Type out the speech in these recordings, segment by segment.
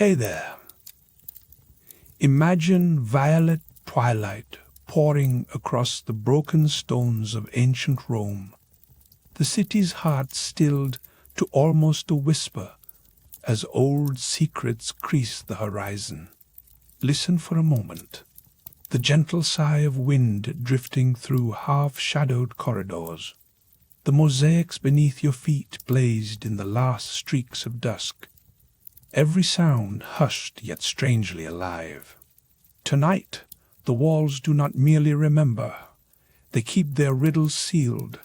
Hey there. Imagine violet twilight pouring across the broken stones of ancient Rome, the city's heart stilled to almost a whisper as old secrets crease the horizon. Listen for a moment. The gentle sigh of wind drifting through half-shadowed corridors. The mosaics beneath your feet blazed in the last streaks of dusk. Every sound hushed yet strangely alive. Tonight, the walls do not merely remember. They keep their riddles sealed.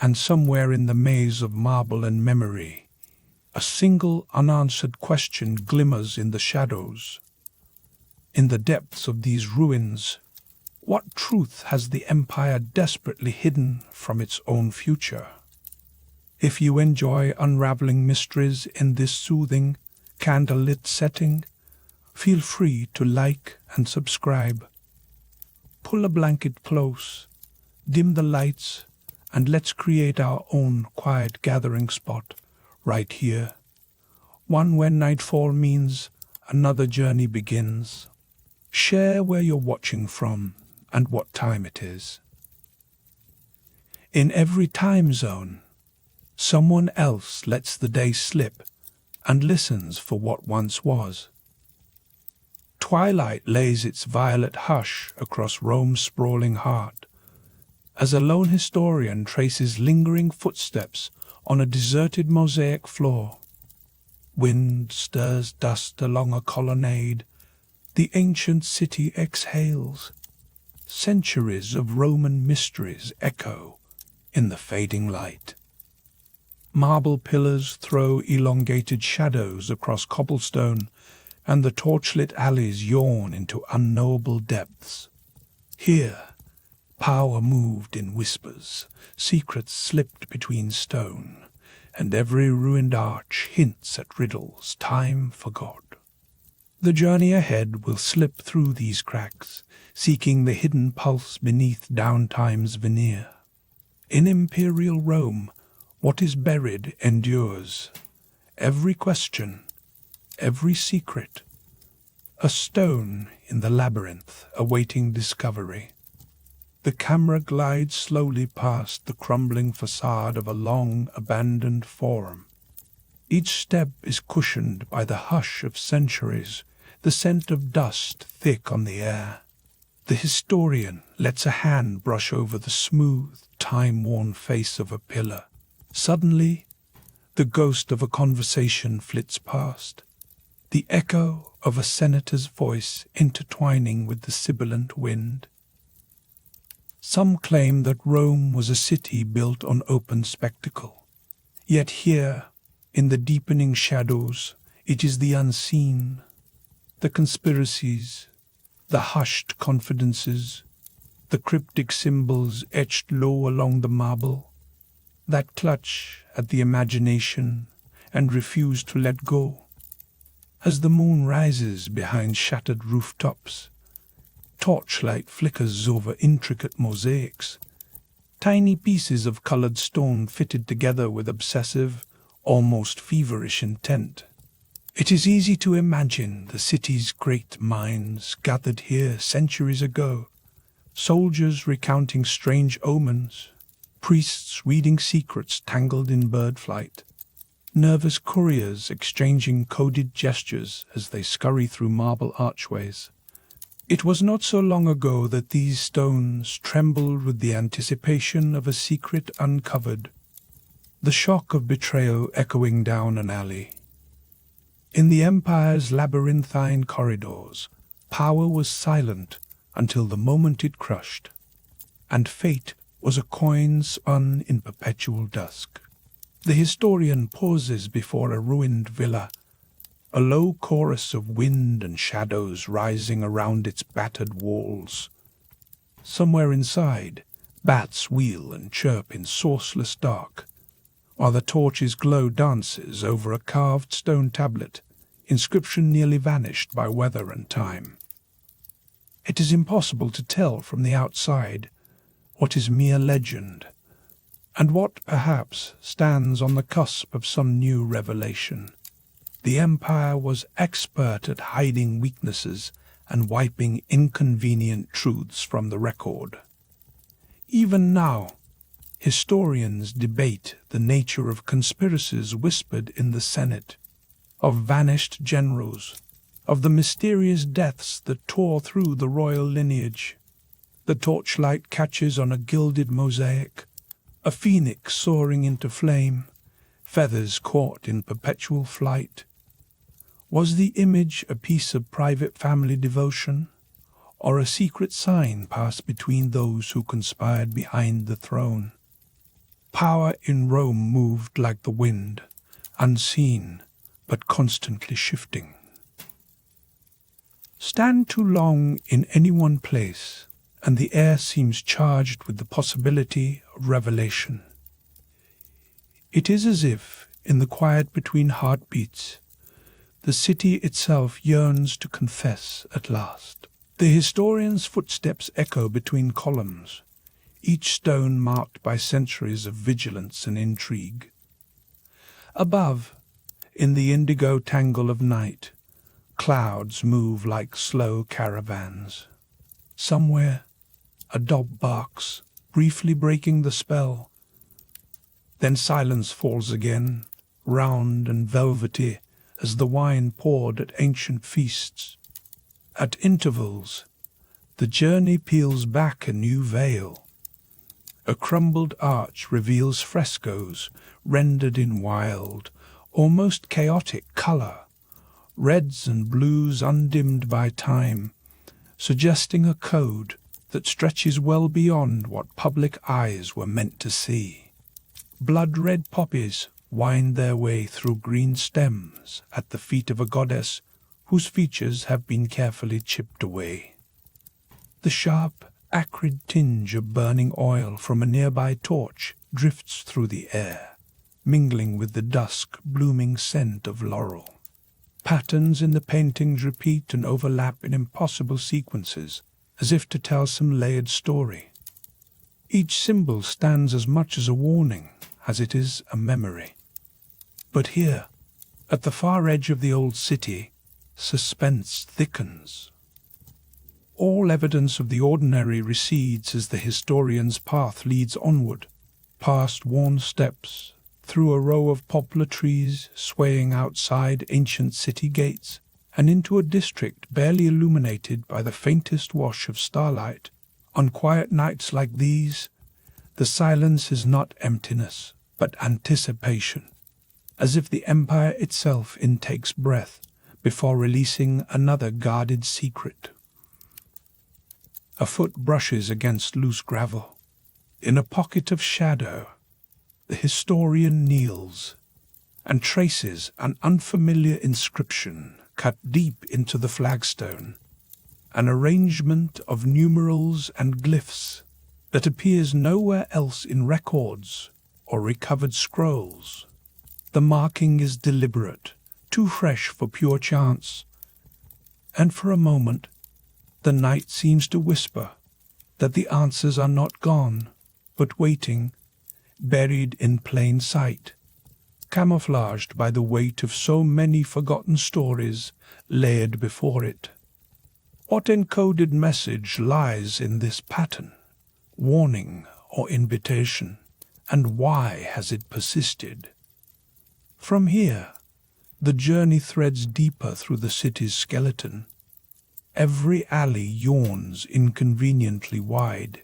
And somewhere in the maze of marble and memory, a single unanswered question glimmers in the shadows. In the depths of these ruins, what truth has the empire desperately hidden from its own future? If you enjoy unraveling mysteries in this soothing, candlelit setting, feel free to like and subscribe. Pull a blanket close, dim the lights, and let's create our own quiet gathering spot right here. One where nightfall means another journey begins. Share where you're watching from and what time it is. In every time zone, someone else lets the day slip and listens for what once was. Twilight lays its violet hush across Rome's sprawling heart, as a lone historian traces lingering footsteps on a deserted mosaic floor. Wind stirs dust along a colonnade. The ancient city exhales. Centuries of Roman mysteries echo in the fading light. Marble pillars throw elongated shadows across cobblestone, and the torchlit alleys yawn into unknowable depths. Here, power moved in whispers, secrets slipped between stone, and every ruined arch hints at riddles time forgot. The journey ahead will slip through these cracks, seeking the hidden pulse beneath downtime's veneer. In imperial Rome, what is buried endures. Every question, every secret, a stone in the labyrinth awaiting discovery. The camera glides slowly past the crumbling facade of a long abandoned forum. Each step is cushioned by the hush of centuries, the scent of dust thick on the air. The historian lets a hand brush over the smooth, time-worn face of a pillar. Suddenly, the ghost of a conversation flits past, the echo of a senator's voice intertwining with the sibilant wind. Some claim that Rome was a city built on open spectacle. Yet here, in the deepening shadows, it is the unseen, the conspiracies, the hushed confidences, the cryptic symbols etched low along the marble, that clutch at the imagination and refuse to let go. As the moon rises behind shattered rooftops, torchlight flickers over intricate mosaics, tiny pieces of colored stone fitted together with obsessive, almost feverish intent. It is easy to imagine the city's great minds gathered here centuries ago, soldiers recounting strange omens, priests reading secrets tangled in bird flight, nervous couriers exchanging coded gestures as they scurry through marble archways. It was not so long ago that these stones trembled with the anticipation of a secret uncovered, the shock of betrayal echoing down an alley. In the empire's labyrinthine corridors, power was silent until the moment it crushed, and fate was a coin spun in perpetual dusk. The historian pauses before a ruined villa, a low chorus of wind and shadows rising around its battered walls. Somewhere inside, bats wheel and chirp in sourceless dark, while the torch's glow dances over a carved stone tablet, inscription nearly vanished by weather and time. It is impossible to tell from the outside what is mere legend, and what perhaps stands on the cusp of some new revelation. The empire was expert at hiding weaknesses and wiping inconvenient truths from the record. Even now, historians debate the nature of conspiracies whispered in the Senate, of vanished generals, of the mysterious deaths that tore through the royal lineage. The torchlight catches on a gilded mosaic, a phoenix soaring into flame, feathers caught in perpetual flight. Was the image a piece of private family devotion, or a secret sign passed between those who conspired behind the throne? Power in Rome moved like the wind, unseen but constantly shifting. Stand too long in any one place, and the air seems charged with the possibility of revelation. It is as if, in the quiet between heartbeats, the city itself yearns to confess at last. The historian's footsteps echo between columns, each stone marked by centuries of vigilance and intrigue. Above, in the indigo tangle of night, clouds move like slow caravans. Somewhere, a dog barks, briefly breaking the spell. Then silence falls again, round and velvety, as the wine poured at ancient feasts. At intervals, the journey peels back a new veil. A crumbled arch reveals frescoes rendered in wild, almost chaotic color, reds and blues undimmed by time, suggesting a code that stretches well beyond what public eyes were meant to see. Blood-red poppies wind their way through green stems at the feet of a goddess whose features have been carefully chipped away. The sharp, acrid tinge of burning oil from a nearby torch drifts through the air, mingling with the dusk, blooming scent of laurel. Patterns in the paintings repeat and overlap in impossible sequences, as if to tell some layered story. Each symbol stands as much as a warning as it is a memory. But here, at the far edge of the old city, suspense thickens. All evidence of the ordinary recedes as the historian's path leads onward, past worn steps, through a row of poplar trees swaying outside ancient city gates, and into a district barely illuminated by the faintest wash of starlight. On quiet nights like these, the silence is not emptiness, but anticipation, as if the empire itself intakes breath before releasing another guarded secret. A foot brushes against loose gravel. In a pocket of shadow, the historian kneels and traces an unfamiliar inscription cut deep into the flagstone, an arrangement of numerals and glyphs that appears nowhere else in records or recovered scrolls. The marking is deliberate, too fresh for pure chance, and for a moment the night seems to whisper that the answers are not gone, but waiting, buried in plain sight, camouflaged by the weight of so many forgotten stories layered before it. What encoded message lies in this pattern, warning or invitation, and why has it persisted? From here, the journey threads deeper through the city's skeleton. Every alley yawns inconveniently wide.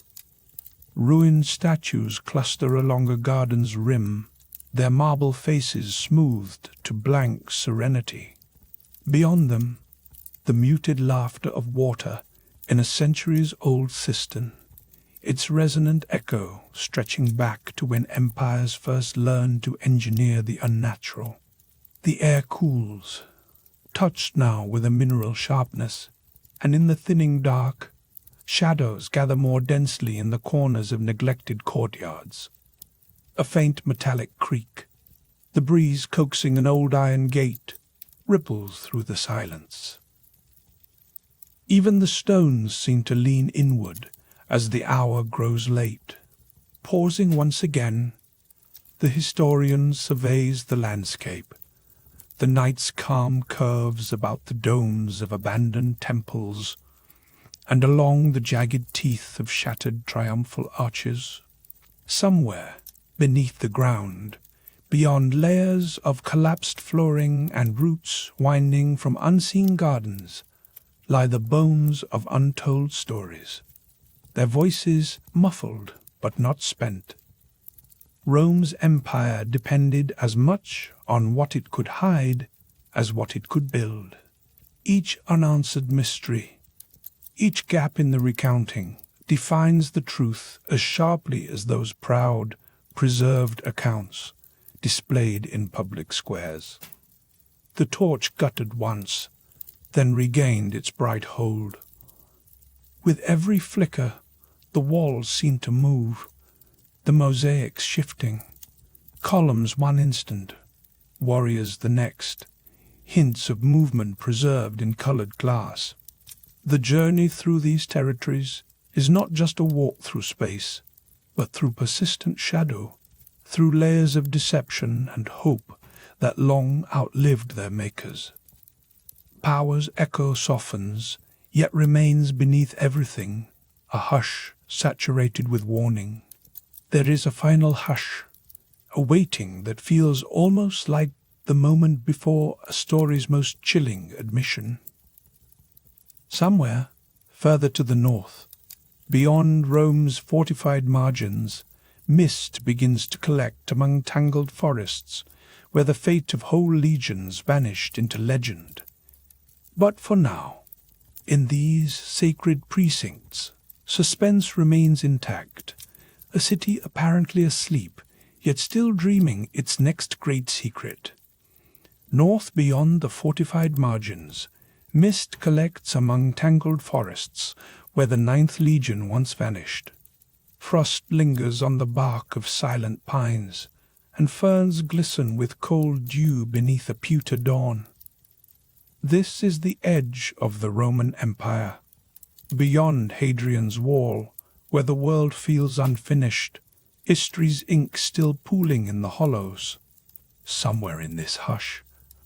Ruined statues cluster along a garden's rim, their marble faces smoothed to blank serenity. Beyond them, the muted laughter of water in a centuries-old cistern, its resonant echo stretching back to when empires first learned to engineer the unnatural. The air cools, touched now with a mineral sharpness, and in the thinning dark, shadows gather more densely in the corners of neglected courtyards. A faint metallic creak, the breeze coaxing an old iron gate, ripples through the silence. Even the stones seem to lean inward as the hour grows late. Pausing once again, the historian surveys the landscape, the night's calm curves about the domes of abandoned temples, and along the jagged teeth of shattered triumphal arches. Somewhere beneath the ground, beyond layers of collapsed flooring and roots winding from unseen gardens, lie the bones of untold stories, their voices muffled but not spent. Rome's empire depended as much on what it could hide as what it could build. Each unanswered mystery, each gap in the recounting, defines the truth as sharply as those proud, preserved accounts displayed in public squares. The torch guttered once, then regained its bright hold. With every flicker, the walls seemed to move, the mosaics shifting, columns one instant, warriors the next, hints of movement preserved in colored glass. The journey through these territories is not just a walk through space, but through persistent shadow, through layers of deception and hope that long outlived their makers. Power's echo softens, yet remains beneath everything, a hush saturated with warning. There is a final hush, a waiting that feels almost like the moment before a story's most chilling admission. Somewhere, further to the north, beyond Rome's fortified margins, mist begins to collect among tangled forests where the fate of whole legions vanished into legend. But for now, in these sacred precincts, suspense remains intact, a city apparently asleep, yet still dreaming its next great secret. North beyond the fortified margins, mist collects among tangled forests where the 9th Legion once vanished. Frost lingers on the bark of silent pines, and ferns glisten with cold dew beneath a pewter dawn. This is the edge of the Roman Empire, beyond Hadrian's wall, where the world feels unfinished, history's ink still pooling in the hollows. Somewhere in this hush,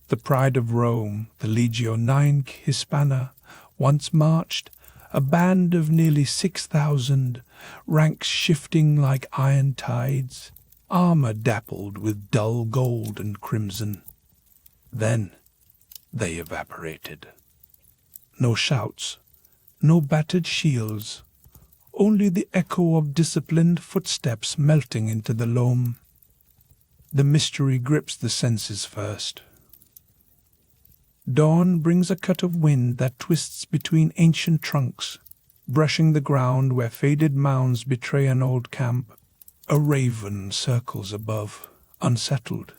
the pride of Rome, the Legio IX Hispana, once marched, a band of nearly 6,000, ranks shifting like iron tides, armor dappled with dull gold and crimson. Then they evaporated. No shouts, no battered shields, only the echo of disciplined footsteps melting into the loam. The mystery grips the senses first. Dawn brings a cut of wind that twists between ancient trunks, brushing the ground where faded mounds betray an old camp. A raven circles above, unsettled,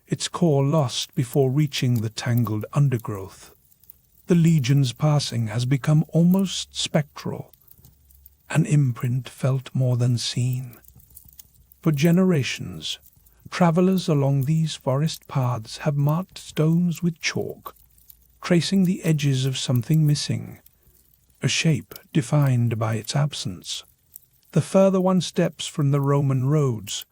its call lost before reaching the tangled undergrowth. The legion's passing has become almost spectral, an imprint felt more than seen. For generations, travelers along these forest paths have marked stones with chalk, tracing the edges of something missing, a shape defined by its absence. The further one steps from the Roman roads,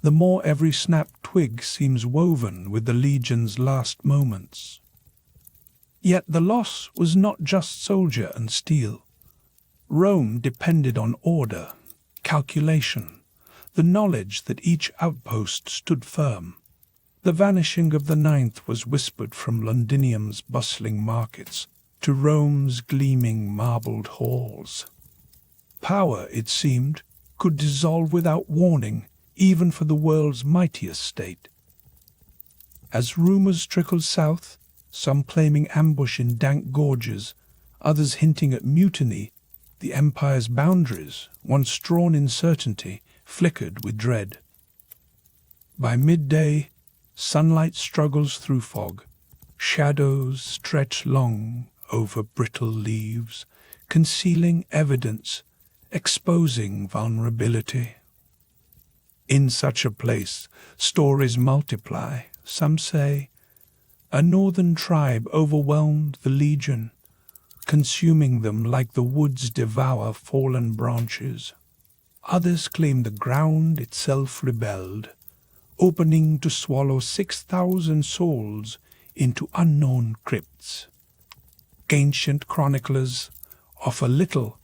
the more every snapped twig seems woven with the legion's last moments. Yet the loss was not just soldier and steel. Rome depended on order, calculation, the knowledge that each outpost stood firm. The vanishing of the 9th was whispered from Londinium's bustling markets to Rome's gleaming marbled halls. Power, it seemed, could dissolve without warning, even for the world's mightiest state. As rumors trickled south, some claiming ambush in dank gorges, others hinting at mutiny, the empire's boundaries, once drawn in certainty, flickered with dread. By midday, sunlight struggles through fog. Shadows stretch long over brittle leaves, concealing evidence, exposing vulnerability. In such a place, stories multiply. Some say a northern tribe overwhelmed the legion, consuming them like the woods devour fallen branches. Others claim the ground itself rebelled, opening to swallow 6,000 souls into unknown crypts. Ancient chroniclers offer little,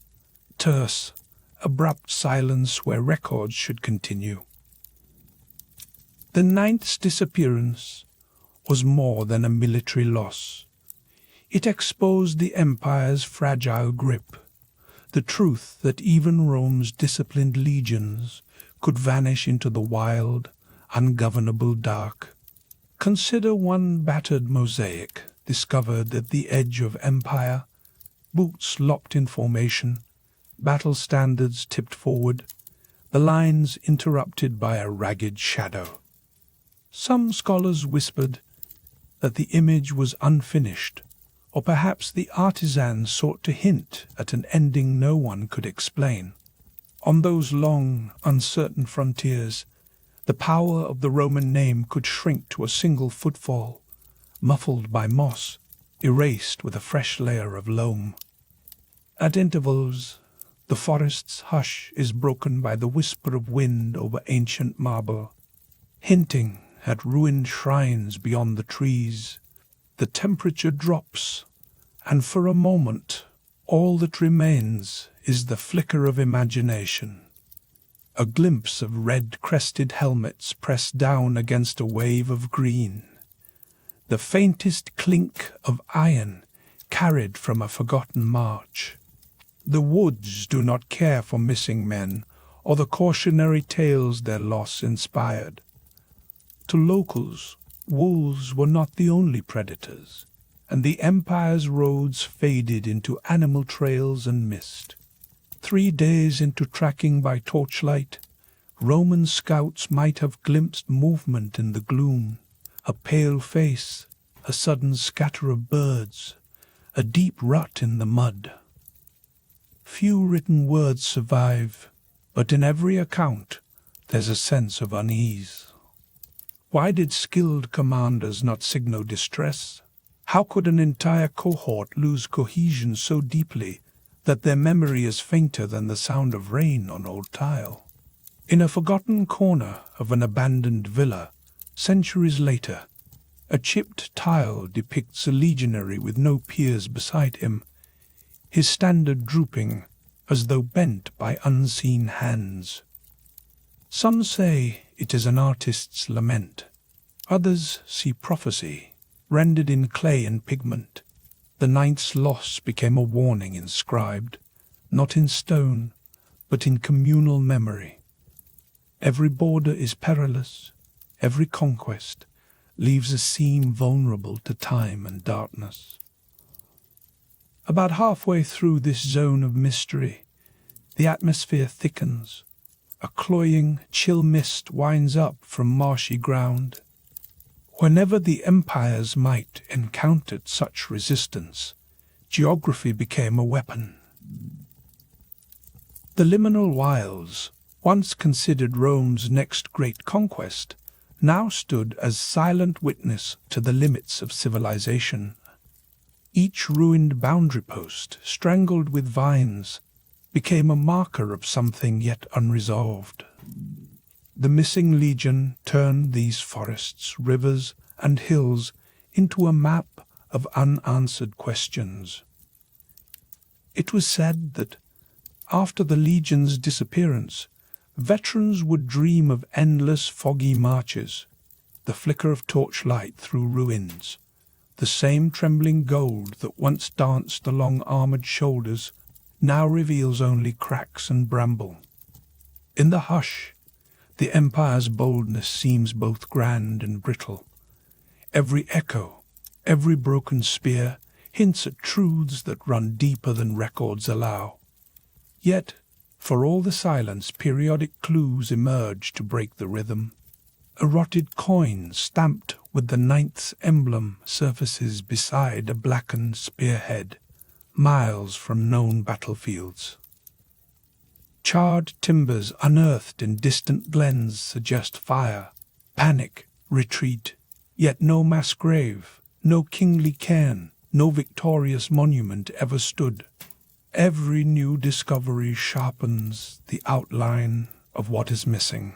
terse, abrupt silence where records should continue. The ninth's disappearance was more than a military loss. It exposed the empire's fragile grip, the truth that even Rome's disciplined legions could vanish into the wild, ungovernable dark. Consider one battered mosaic discovered at the edge of empire, boots locked in formation, battle standards tipped forward, the lines interrupted by a ragged shadow. Some scholars whispered that the image was unfinished, or perhaps the artisan sought to hint at an ending no one could explain. On those long, uncertain frontiers, the power of the Roman name could shrink to a single footfall, muffled by moss, erased with a fresh layer of loam. At intervals, the forest's hush is broken by the whisper of wind over ancient marble, hinting at ruined shrines beyond the trees. The temperature drops, and for a moment, all that remains is the flicker of imagination. A glimpse of red-crested helmets pressed down against a wave of green. The faintest clink of iron carried from a forgotten march. The woods do not care for missing men or the cautionary tales their loss inspired. To locals, wolves were not the only predators, and the empire's roads faded into animal trails and mist. 3 days into tracking by torchlight, Roman scouts might have glimpsed movement in the gloom, a pale face, a sudden scatter of birds, a deep rut in the mud. Few written words survive, but in every account there's a sense of unease. Why did skilled commanders not signal distress? How could an entire cohort lose cohesion so deeply that their memory is fainter than the sound of rain on old tile? In a forgotten corner of an abandoned villa, centuries later, a chipped tile depicts a legionary with no peers beside him, his standard drooping as though bent by unseen hands. Some say it is an artist's lament. Others see prophecy, rendered in clay and pigment. The ninth's loss became a warning inscribed, not in stone, but in communal memory. Every border is perilous, every conquest leaves a seam vulnerable to time and darkness. About halfway through this zone of mystery, the atmosphere thickens. A cloying, chill mist winds up from marshy ground. Whenever the empire's might encountered such resistance, geography became a weapon. The liminal wilds, once considered Rome's next great conquest, now stood as silent witness to the limits of civilization. Each ruined boundary post, strangled with vines, became a marker of something yet unresolved. The missing legion turned these forests, rivers, and hills into a map of unanswered questions. It was said that after the legion's disappearance, veterans would dream of endless foggy marches, the flicker of torchlight through ruins, the same trembling gold that once danced along armored shoulders now reveals only cracks and bramble. In the hush, the empire's boldness seems both grand and brittle. Every echo, every broken spear hints at truths that run deeper than records allow. Yet, for all the silence, periodic clues emerge to break the rhythm. A rotted coin stamped with the ninth's emblem surfaces beside a blackened spearhead, miles from known battlefields. Charred timbers unearthed in distant glens suggest fire, panic, retreat, yet no mass grave, no kingly cairn, no victorious monument ever stood. Every new discovery sharpens the outline of what is missing.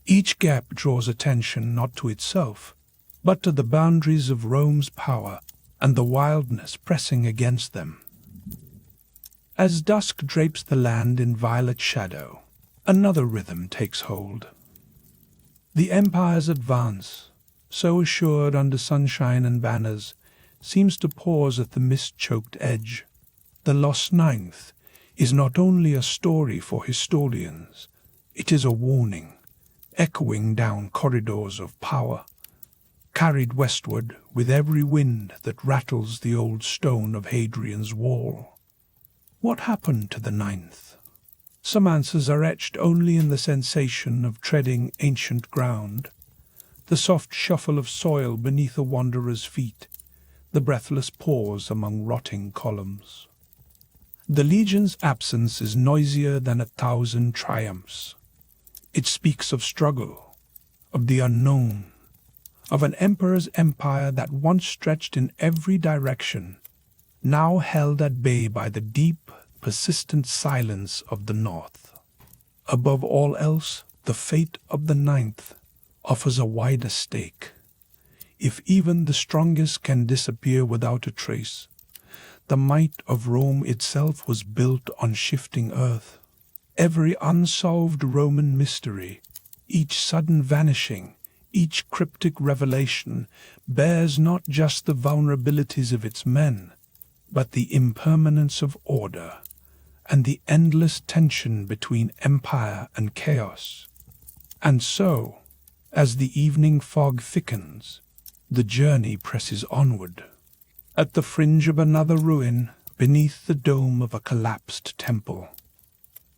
Each gap draws attention not to itself, but to the boundaries of Rome's power and the wildness pressing against them. As dusk drapes the land in violet shadow, another rhythm takes hold. The empire's advance, so assured under sunshine and banners, seems to pause at the mist-choked edge. The lost ninth is not only a story for historians, it is a warning, echoing down corridors of power, carried westward with every wind that rattles the old stone of Hadrian's wall. What happened to the ninth? Some answers are etched only in the sensation of treading ancient ground, the soft shuffle of soil beneath a wanderer's feet, the breathless pause among rotting columns. The legion's absence is noisier than 1,000 triumphs. It speaks of struggle, of the unknown, of an emperor's empire that once stretched in every direction, now held at bay by the deep, persistent silence of the north. Above all else, the fate of the ninth offers a wider stake. If even the strongest can disappear without a trace, the might of Rome itself was built on shifting earth. Every unsolved Roman mystery, each sudden vanishing, each cryptic revelation bears not just the vulnerabilities of its men, but the impermanence of order and the endless tension between empire and chaos. And so, as the evening fog thickens, the journey presses onward. At the fringe of another ruin, beneath the dome of a collapsed temple,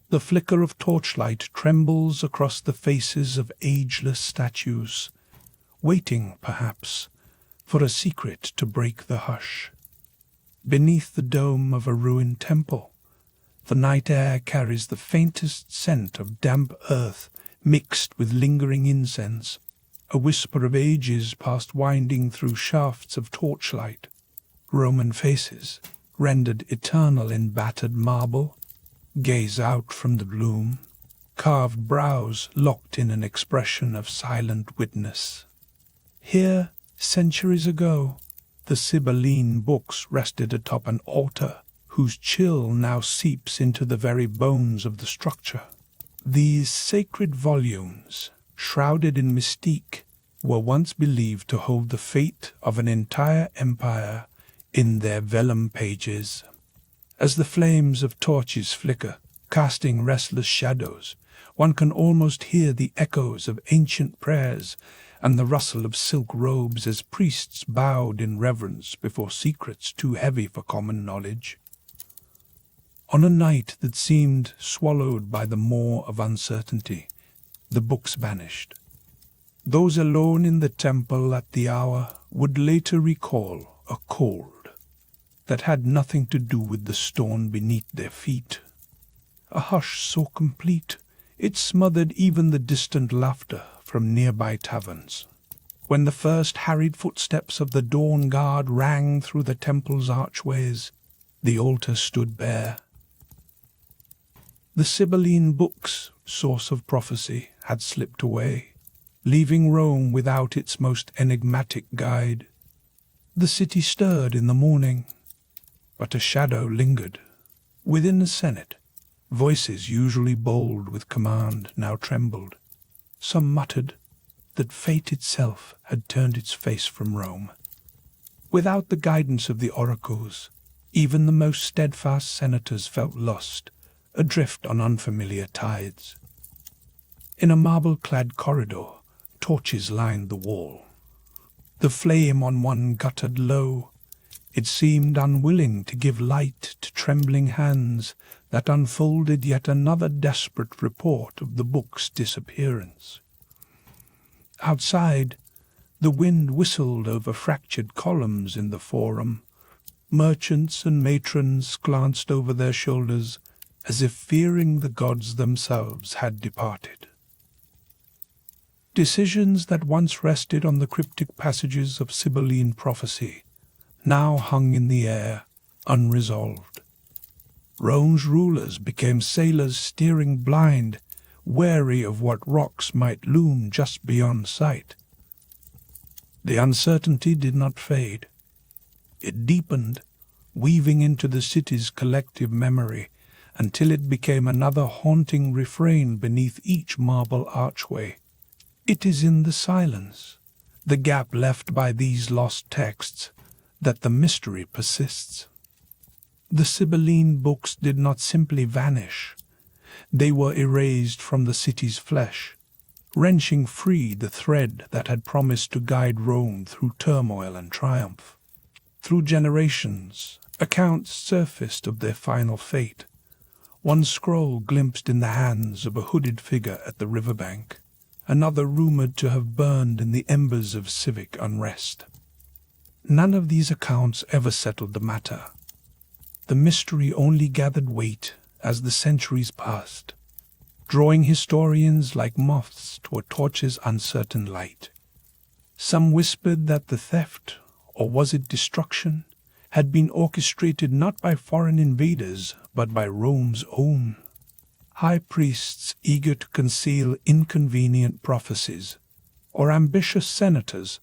the flicker of torchlight trembles across the faces of ageless statues, waiting, perhaps, for a secret to break the hush. Beneath the dome of a ruined temple, the night air carries the faintest scent of damp earth mixed with lingering incense, a whisper of ages past winding through shafts of torchlight. Roman faces, rendered eternal in battered marble, gaze out from the gloom, carved brows locked in an expression of silent witness. Here, centuries ago, the Sibylline books rested atop an altar whose chill now seeps into the very bones of the structure. These sacred volumes, shrouded in mystique, were once believed to hold the fate of an entire empire in their vellum pages. As the flames of torches flicker, casting restless shadows, one can almost hear the echoes of ancient prayers and the rustle of silk robes as priests bowed in reverence before secrets too heavy for common knowledge. On a night that seemed swallowed by the maw of uncertainty, the books vanished. Those alone in the temple at the hour would later recall a cold that had nothing to do with the stone beneath their feet. A hush so complete it smothered even the distant laughter from nearby taverns. When the first harried footsteps of the dawn guard rang through the temple's archways, the altar stood bare. The Sibylline books, source of prophecy, had slipped away, leaving Rome without its most enigmatic guide. The city stirred in the morning, but a shadow lingered. Within the Senate, voices usually bold with command now trembled. Some muttered that fate itself had turned its face from Rome. Without the guidance of the oracles, even the most steadfast senators felt lost, adrift on unfamiliar tides. In a marble-clad corridor, torches lined the wall. The flame on one guttered low. It seemed unwilling to give light to trembling hands that unfolded yet another desperate report of the book's disappearance. Outside, the wind whistled over fractured columns in the forum. Merchants and matrons glanced over their shoulders as if fearing the gods themselves had departed. Decisions that once rested on the cryptic passages of Sibylline prophecy now hung in the air, unresolved. Rome's rulers became sailors steering blind, wary of what rocks might loom just beyond sight. The uncertainty did not fade. It deepened, weaving into the city's collective memory until it became another haunting refrain beneath each marble archway. It is in the silence, the gap left by these lost texts, that the mystery persists. The Sibylline books did not simply vanish. They were erased from the city's flesh, wrenching free the thread that had promised to guide Rome through turmoil and triumph. Through generations, accounts surfaced of their final fate, one scroll glimpsed in the hands of a hooded figure at the riverbank, another rumored to have burned in the embers of civic unrest. None of these accounts ever settled the matter. The mystery only gathered weight as the centuries passed, drawing historians like moths to a torch's uncertain light. Some whispered that the theft, or was it destruction, had been orchestrated not by foreign invaders but by Rome's own. High priests eager to conceal inconvenient prophecies, or ambitious senators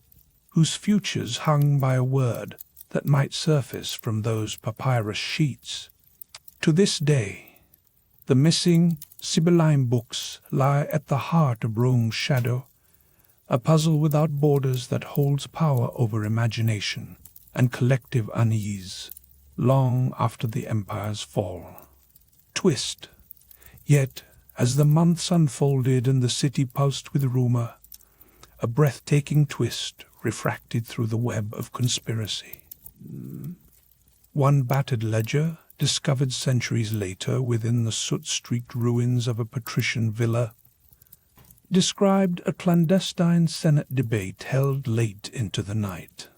whose futures hung by a word that might surface from those papyrus sheets. To this day, the missing Sibylline books lie at the heart of Rome's shadow, a puzzle without borders that holds power over imagination and collective unease long after the empire's fall. Twist. Yet, as the months unfolded and the city pulsed with rumor, a breathtaking twist refracted through the web of conspiracy. One battered ledger, discovered centuries later within the soot-streaked ruins of a patrician villa, described a clandestine Senate debate held late into the night.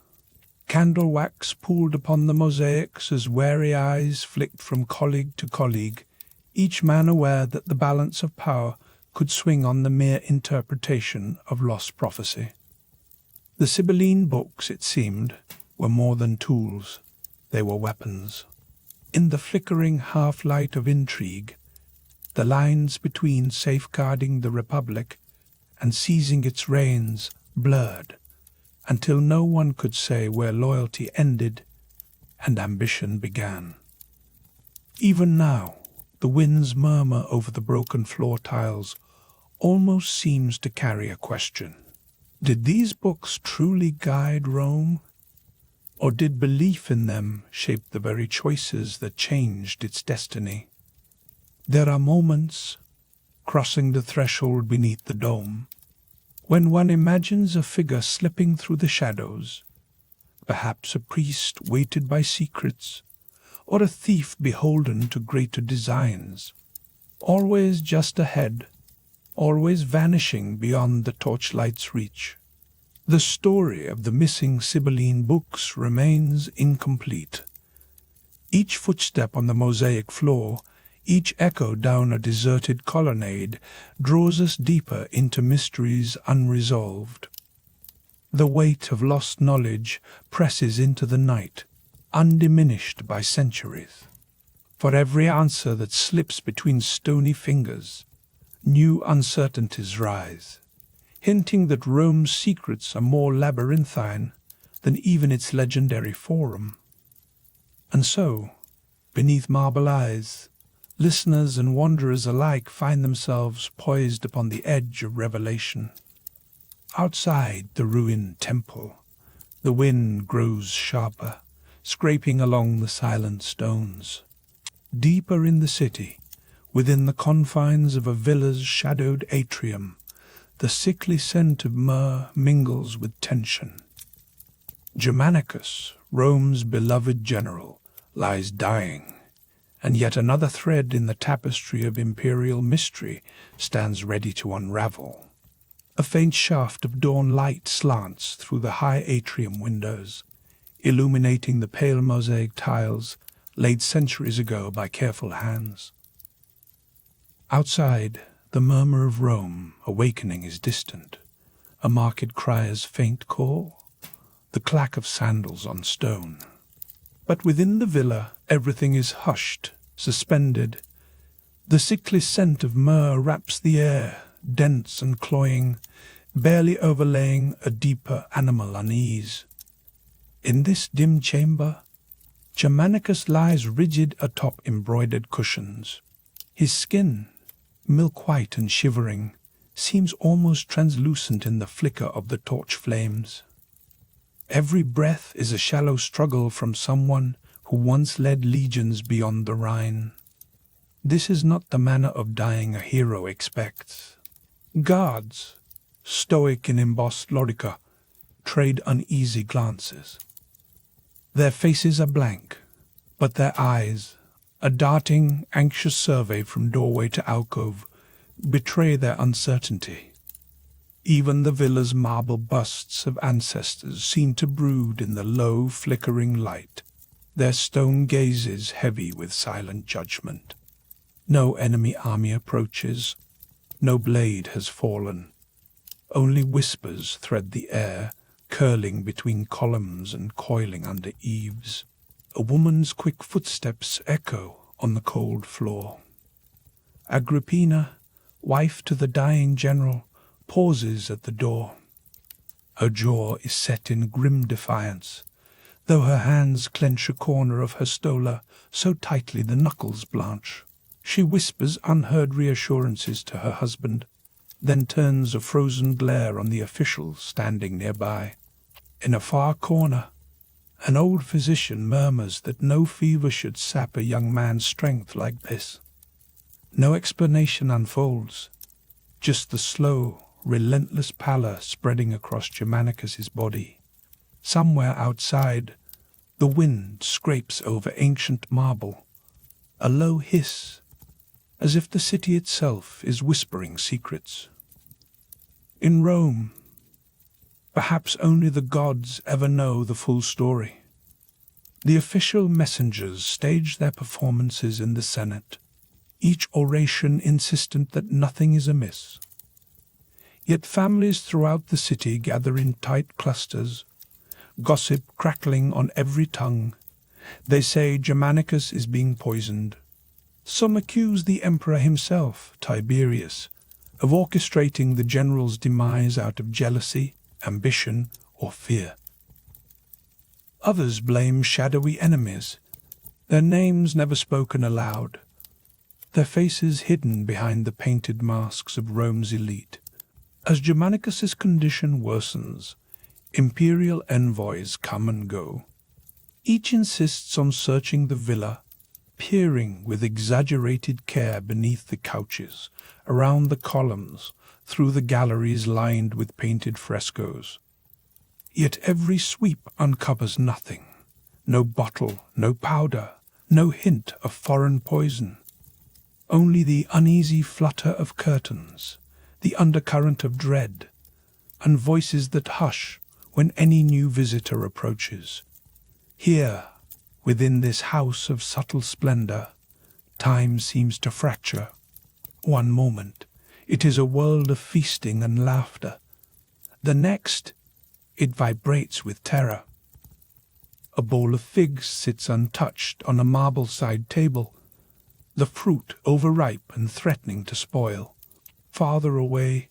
Candle wax pooled upon the mosaics as wary eyes flicked from colleague to colleague, each man aware that the balance of power could swing on the mere interpretation of lost prophecy. The Sibylline books, it seemed, were more than tools. They were weapons. In the flickering half-light of intrigue, the lines between safeguarding the Republic and seizing its reins blurred, until no one could say where loyalty ended and ambition began. Even now, the wind's murmur over the broken floor tiles almost seems to carry a question. Did these books truly guide Rome? Or did belief in them shape the very choices that changed its destiny? There are moments, crossing the threshold beneath the dome, when one imagines a figure slipping through the shadows, perhaps a priest weighted by secrets, or a thief beholden to greater designs, always just ahead, always vanishing beyond the torchlight's reach. The story of the missing Sibylline books remains incomplete. Each footstep on the mosaic floor, each echo down a deserted colonnade, draws us deeper into mysteries unresolved. The weight of lost knowledge presses into the night, undiminished by centuries. For every answer that slips between stony fingers, new uncertainties rise, hinting that Rome's secrets are more labyrinthine than even its legendary forum. And so, beneath marble eyes, listeners and wanderers alike find themselves poised upon the edge of revelation. Outside the ruined temple, the wind grows sharper, scraping along the silent stones. Deeper in the city, within the confines of a villa's shadowed atrium, the sickly scent of myrrh mingles with tension. Germanicus, Rome's beloved general, lies dying, and yet another thread in the tapestry of imperial mystery stands ready to unravel. A faint shaft of dawn light slants through the high atrium windows, illuminating the pale mosaic tiles laid centuries ago by careful hands. Outside, the murmur of Rome awakening is distant, a market crier's faint call, the clack of sandals on stone. But within the villa, everything is hushed, suspended. The sickly scent of myrrh wraps the air, dense and cloying, barely overlaying a deeper animal unease. In this dim chamber, Germanicus lies rigid atop embroidered cushions. His skin, milk-white and shivering, seems almost translucent in the flicker of the torch flames. Every breath is a shallow struggle from someone who once led legions beyond the Rhine. This is not the manner of dying a hero expects. Guards, stoic in embossed lorica, trade uneasy glances. Their faces are blank, but their eyes, a darting, anxious survey from doorway to alcove, betray their uncertainty. Even the villa's marble busts of ancestors seem to brood in the low, flickering light, their stone gazes heavy with silent judgment. No enemy army approaches, no blade has fallen. Only whispers thread the air, curling between columns and coiling under eaves. A woman's quick footsteps echo on the cold floor. Agrippina, wife to the dying general, pauses at the door. Her jaw is set in grim defiance, though her hands clench a corner of her stola so tightly the knuckles blanch. She whispers unheard reassurances to her husband, then turns a frozen glare on the official standing nearby. In a far corner, an old physician murmurs that no fever should sap a young man's strength like this. No explanation unfolds, just the slow, relentless pallor spreading across Germanicus's body. Somewhere outside, the wind scrapes over ancient marble, a low hiss, as if the city itself is whispering secrets. In Rome, perhaps only the gods ever know the full story. The official messengers stage their performances in the Senate, each oration insistent that nothing is amiss. Yet families throughout the city gather in tight clusters, gossip crackling on every tongue. They say Germanicus is being poisoned. Some accuse the emperor himself, Tiberius, of orchestrating the general's demise out of jealousy, ambition, or fear. Others blame shadowy enemies, their names never spoken aloud, their faces hidden behind the painted masks of Rome's elite. As Germanicus's condition worsens, imperial envoys come and go. Each insists on searching the villa, peering with exaggerated care beneath the couches, around the columns, through the galleries lined with painted frescoes. Yet every sweep uncovers nothing. No bottle, no powder, no hint of foreign poison. Only the uneasy flutter of curtains, the undercurrent of dread, and voices that hush when any new visitor approaches. Here, within this house of subtle splendor, time seems to fracture. One moment, it is a world of feasting and laughter. The next, it vibrates with terror. A bowl of figs sits untouched on a marble-side table, the fruit overripe and threatening to spoil. Farther away,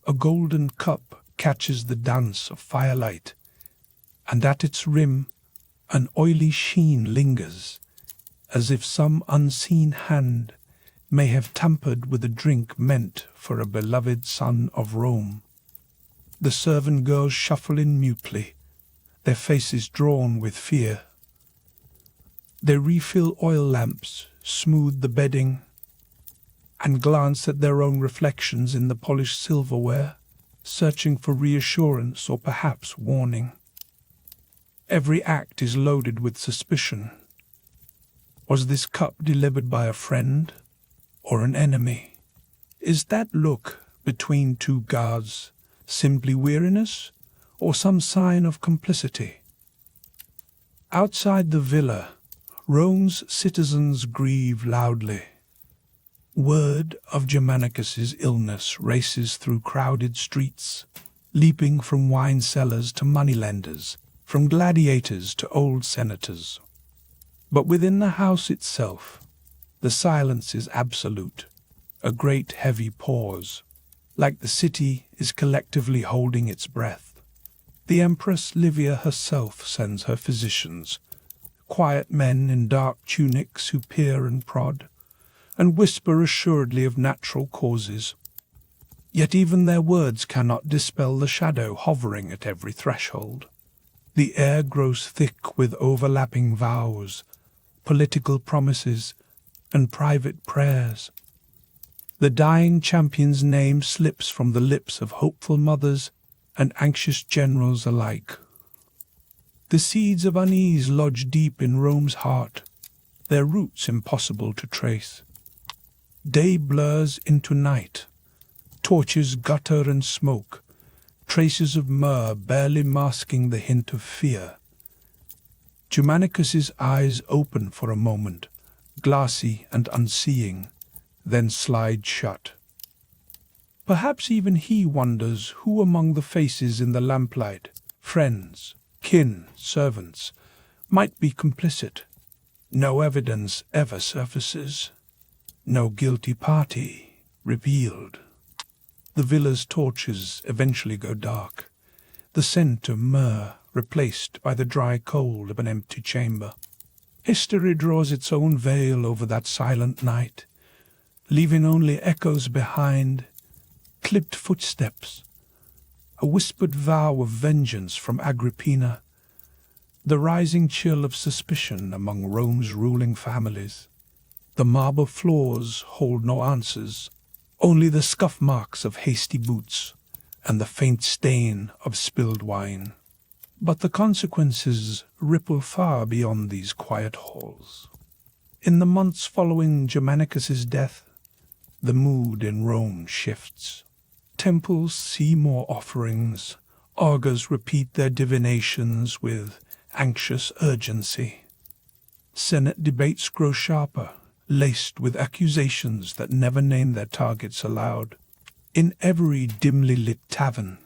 a golden cup catches the dance of firelight, and at its rim an oily sheen lingers, as if some unseen hand may have tampered with a drink meant for a beloved son of Rome. The servant girls shuffle in mutely, their faces drawn with fear. They refill oil lamps, smooth the bedding, and glance at their own reflections in the polished silverware, searching for reassurance or perhaps warning. Every act is loaded with suspicion. Was this cup delivered by a friend or an enemy? Is that look between two guards simply weariness or some sign of complicity? Outside the villa, Rome's citizens grieve loudly. Word of Germanicus's illness races through crowded streets, leaping from wine sellers to moneylenders, from gladiators to old senators. But within the house itself, the silence is absolute, a great heavy pause. like the city is collectively holding its breath. The Empress Livia herself sends her physicians, quiet men in dark tunics who peer and prod, and whisper assuredly of natural causes. Yet even their words cannot dispel the shadow hovering at every threshold. The air grows thick with overlapping vows, political promises, and private prayers. The dying champion's name slips from the lips of hopeful mothers and anxious generals alike. The seeds of unease lodge deep in Rome's heart, their roots impossible to trace. Day blurs into night, torches gutter and smoke, traces of myrrh barely masking the hint of fear. Germanicus's eyes open for a moment, glassy and unseeing, then slide shut. Perhaps even he wonders who among the faces in the lamplight, friends, kin, servants, might be complicit. No evidence ever surfaces. No guilty party revealed. The villa's torches eventually go dark, the scent of myrrh replaced by the dry cold of an empty chamber. History draws its own veil over that silent night, leaving only echoes behind, clipped footsteps, a whispered vow of vengeance from Agrippina, the rising chill of suspicion among Rome's ruling families. The marble floors hold no answers, only the scuff marks of hasty boots and the faint stain of spilled wine. But the consequences ripple far beyond these quiet halls. In the months following Germanicus's death, the mood in Rome shifts. Temples see more offerings, augurs repeat their divinations with anxious urgency. Senate debates grow sharper, laced with accusations that never name their targets aloud. In every dimly lit tavern,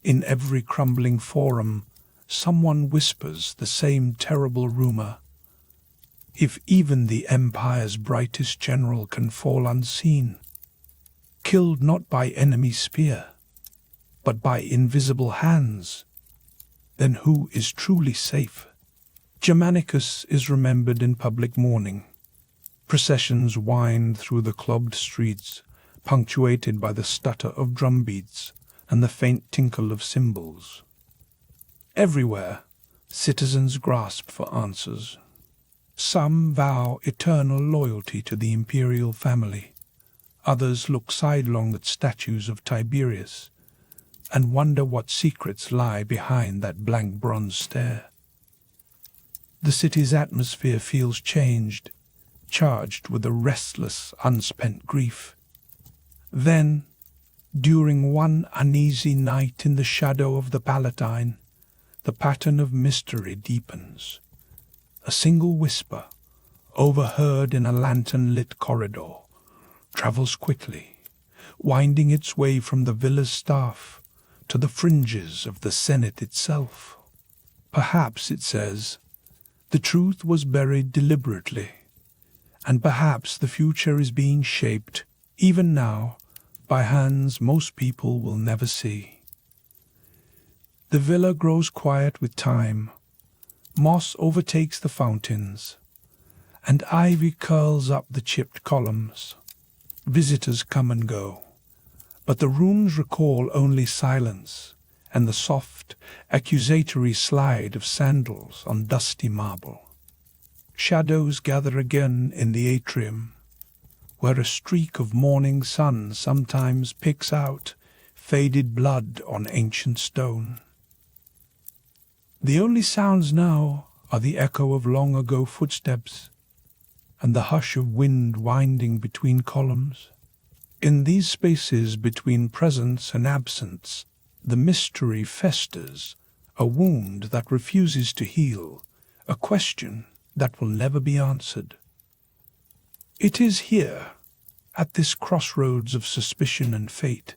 in every crumbling forum, someone whispers the same terrible rumor. If even the empire's brightest general can fall unseen, killed not by enemy spear, but by invisible hands, then who is truly safe? Germanicus is remembered in public mourning. Processions wind through the clogged streets, punctuated by the stutter of drumbeats and the faint tinkle of cymbals. Everywhere, citizens grasp for answers. Some vow eternal loyalty to the imperial family. Others look sidelong at statues of Tiberius and wonder what secrets lie behind that blank bronze stare. The city's atmosphere feels changed, charged with a restless, unspent grief. Then, during one uneasy night in the shadow of the Palatine, the pattern of mystery deepens. A single whisper, overheard in a lantern-lit corridor, travels quickly, winding its way from the villa's staff to the fringes of the Senate itself. Perhaps, it says, the truth was buried deliberately, and perhaps the future is being shaped, even now, by hands most people will never see. The villa grows quiet with time. Moss overtakes the fountains, and ivy curls up the chipped columns. Visitors come and go, but the rooms recall only silence and the soft, accusatory slide of sandals on dusty marble. Shadows gather again in the atrium, where a streak of morning sun sometimes picks out faded blood on ancient stone. The only sounds now are the echo of long-ago footsteps and the hush of wind winding between columns. In these spaces between presence and absence, the mystery festers, a wound that refuses to heal, a question that will never be answered. It is here, at this crossroads of suspicion and fate,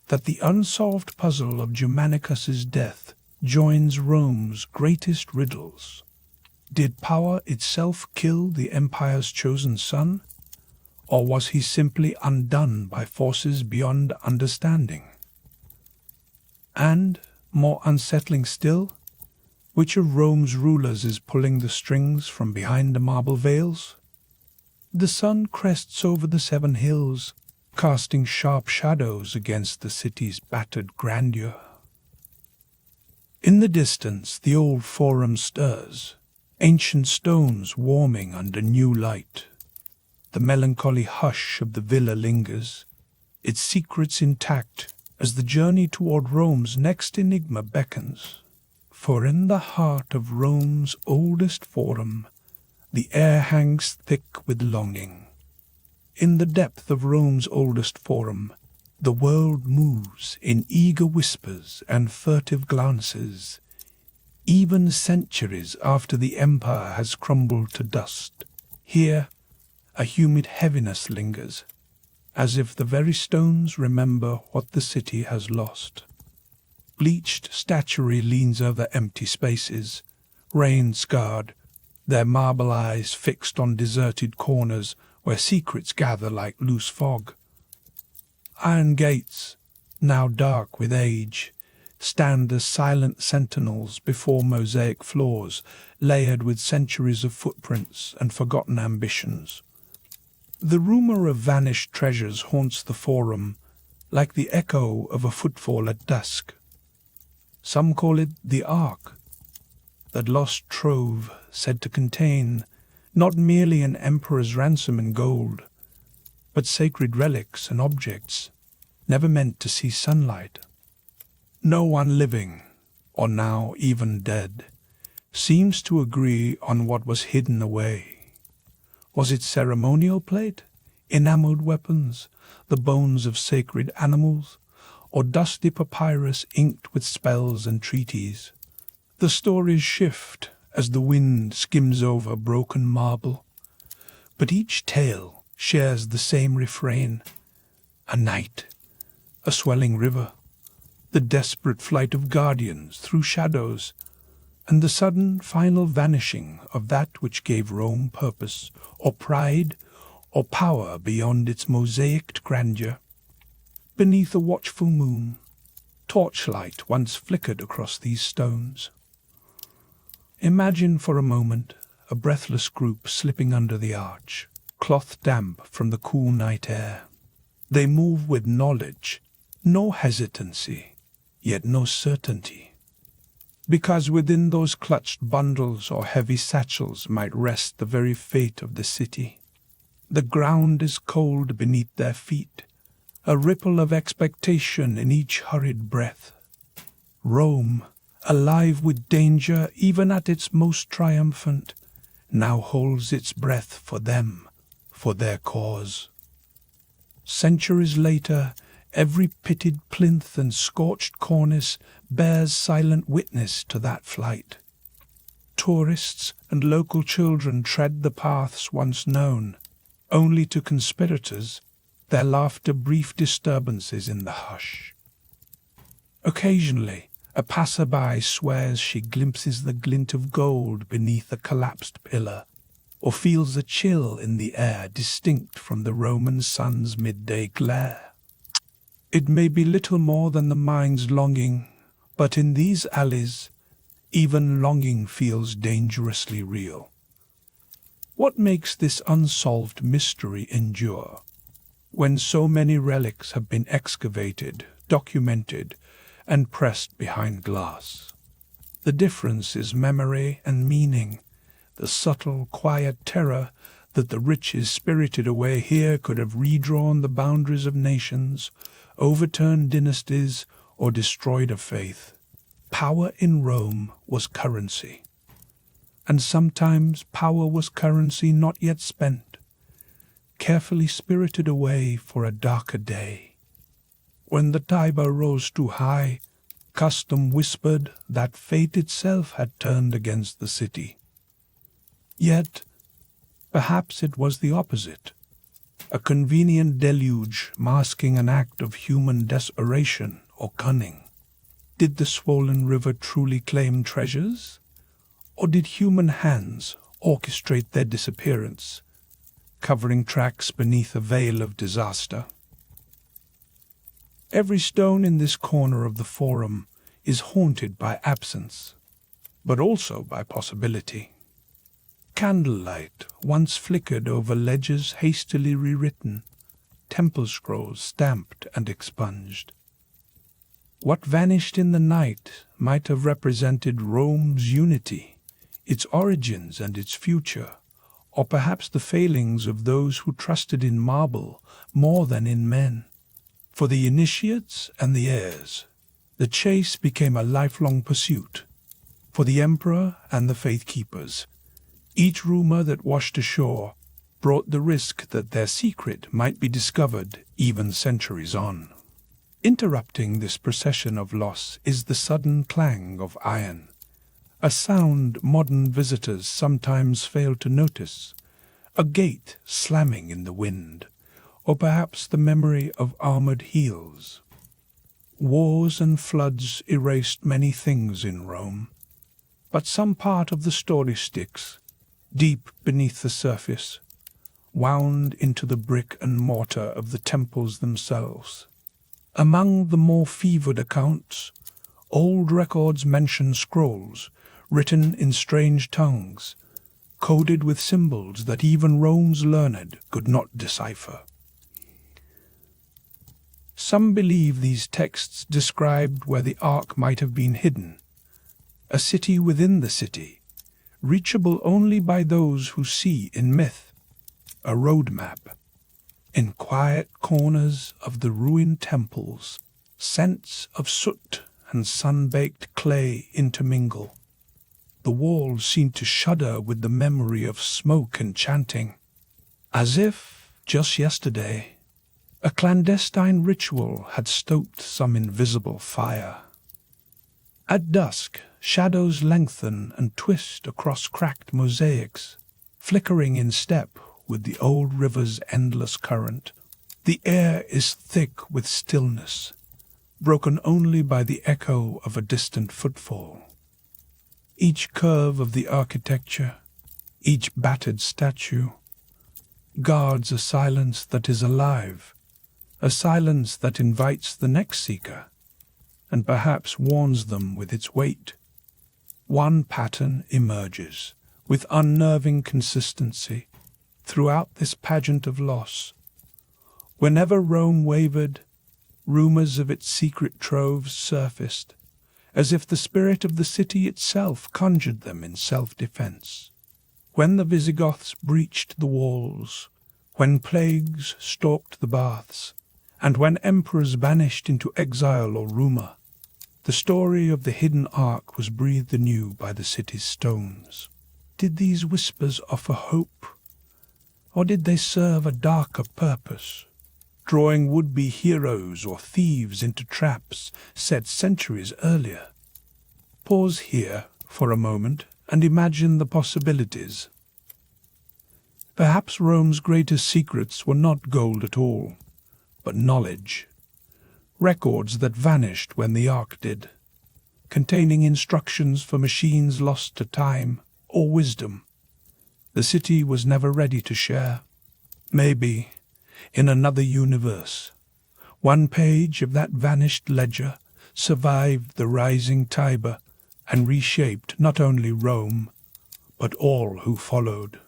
that the unsolved puzzle of Germanicus's death joins Rome's greatest riddles. Did power itself kill the empire's chosen son, Or was he simply undone by forces beyond understanding? And, more unsettling still, which of Rome's rulers is pulling the strings from behind the marble veils? The sun crests over the 7 hills, casting sharp shadows against the city's battered grandeur. In the distance, the old forum stirs, ancient stones warming under new light. The melancholy hush of the villa lingers, its secrets intact as the journey toward Rome's next enigma beckons. For in the heart of Rome's oldest forum, the air hangs thick with longing. In the depth of Rome's oldest forum, the world moves in eager whispers and furtive glances, even centuries after the empire has crumbled to dust. Here, a humid heaviness lingers, as if the very stones remember what the city has lost. Bleached statuary leans over empty spaces, rain-scarred, their marble eyes fixed on deserted corners where secrets gather like loose fog. Iron gates, now dark with age, stand as silent sentinels before mosaic floors layered with centuries of footprints and forgotten ambitions. The rumor of vanished treasures haunts the forum like the echo of a footfall at dusk. Some call it the Ark, that lost trove said to contain not merely an emperor's ransom in gold, but sacred relics and objects never meant to see sunlight. No one living, or now even dead, seems to agree on what was hidden away. Was it ceremonial plate, enameled weapons, the bones of sacred animals, or dusty papyrus inked with spells and treaties? The stories shift as the wind skims over broken marble, but each tale shares the same refrain: a night, a swelling river, the desperate flight of guardians through shadows, and the sudden final vanishing of that which gave Rome purpose, or pride, or power beyond its mosaiced grandeur. Beneath a watchful moon, torchlight once flickered across these stones. Imagine for a moment a breathless group slipping under the arch, cloth damp from the cool night air. They move with knowledge, no hesitancy, yet no certainty. Because within those clutched bundles or heavy satchels might rest the very fate of the city. The ground is cold beneath their feet, a ripple of expectation in each hurried breath. Rome, alive with danger even at its most triumphant, now holds its breath for them, for their cause. Centuries later, every pitted plinth and scorched cornice bears silent witness to that flight. Tourists and local children tread the paths once known, only to conspirators their laughter brief disturbances in the hush. Occasionally, a passerby swears she glimpses the glint of gold beneath a collapsed pillar, or feels a chill in the air distinct from the Roman sun's midday glare. It may be little more than the mind's longing, but in these alleys, even longing feels dangerously real. What makes this unsolved mystery endure, when so many relics have been excavated, documented, and pressed behind glass? The difference is memory and meaning, the subtle, quiet terror that the riches spirited away here could have redrawn the boundaries of nations, overturned dynasties, or destroyed a faith. Power in Rome was currency, and sometimes power was currency not yet spent, carefully spirited away for a darker day. When the Tiber rose too high, custom whispered that fate itself had turned against the city. Yet, perhaps it was the opposite, a convenient deluge masking an act of human desperation or cunning. Did the swollen river truly claim treasures? Or did human hands orchestrate their disappearance, covering tracks beneath a veil of disaster. Every stone in this corner of the forum is haunted by absence, but also by possibility. Candlelight once flickered over ledgers hastily rewritten, temple scrolls stamped and expunged. What vanished in the night might have represented Rome's unity, its origins and its future, or perhaps the failings of those who trusted in marble more than in men. For the initiates and the heirs, the chase became a lifelong pursuit. For the emperor and the faith keepers, each rumor that washed ashore brought the risk that their secret might be discovered even centuries on. Interrupting this procession of loss is the sudden clang of iron, a sound modern visitors sometimes fail to notice, a gate slamming in the wind, or perhaps the memory of armored heels. Wars and floods erased many things in Rome, but some part of the story sticks, deep beneath the surface, wound into the brick and mortar of the temples themselves. Among the more fevered accounts, old records mention scrolls written in strange tongues, coded with symbols that even Rome's learned could not decipher. Some believe these texts described where the Ark might have been hidden, a city within the city, reachable only by those who see in myth a road map. In quiet corners of the ruined temples, scents of soot and sun-baked clay intermingle. The walls seem to shudder with the memory of smoke and chanting, as if, just yesterday, a clandestine ritual had stoked some invisible fire. At dusk, shadows lengthen and twist across cracked mosaics, flickering in step with the old river's endless current. The air is thick with stillness, broken only by the echo of a distant footfall. Each curve of the architecture, each battered statue, guards a silence that is alive, a silence that invites the next seeker, and perhaps warns them with its weight. One pattern emerges, with unnerving consistency, throughout this pageant of loss. Whenever Rome wavered, rumors of its secret troves surfaced, as if the spirit of the city itself conjured them in self-defense. When the Visigoths breached the walls, when plagues stalked the baths, and when emperors vanished into exile or rumor, the story of the hidden Ark was breathed anew by the city's stones. Did these whispers offer hope? Or did they serve a darker purpose, drawing would-be heroes or thieves into traps set centuries earlier? Pause here for a moment and imagine the possibilities. Perhaps Rome's greatest secrets were not gold at all, but knowledge. Records that vanished when the Ark did, containing instructions for machines lost to time or wisdom the city was never ready to share. Maybe, in another universe, one page of that vanished ledger survived the rising Tiber and reshaped not only Rome, but all who followed.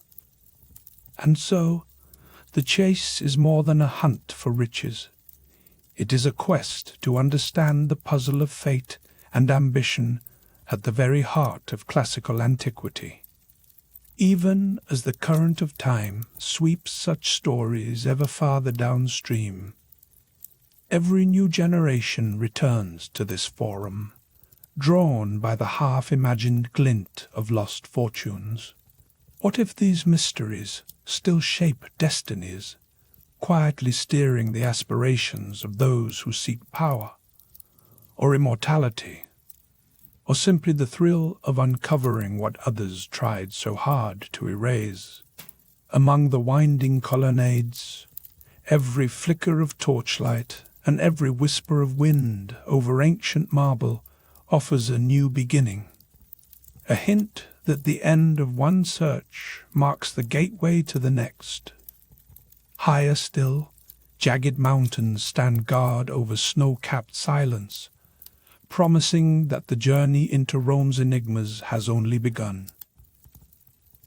And so, the chase is more than a hunt for riches. It is a quest to understand the puzzle of fate and ambition at the very heart of classical antiquity. Even as the current of time sweeps such stories ever farther downstream, every new generation returns to this forum, drawn by the half-imagined glint of lost fortunes. What if these mysteries still shape destinies, quietly steering the aspirations of those who seek power, or immortality, or simply the thrill of uncovering what others tried so hard to erase? Among the winding colonnades, every flicker of torchlight and every whisper of wind over ancient marble offers a new beginning, a hint that the end of one search marks the gateway to the next. Higher still, jagged mountains stand guard over snow-capped silence, promising that the journey into Rome's enigmas has only begun.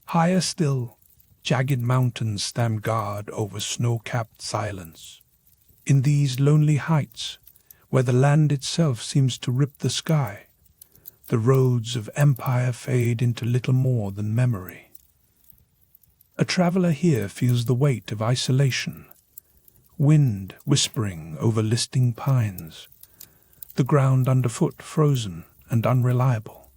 Higher still, jagged mountains stand guard over snow-capped silence. In these lonely heights, where the land itself seems to rip the sky, the roads of empire fade into little more than memory. A traveler here feels the weight of isolation, wind whispering over listing pines, the ground underfoot frozen and unreliable.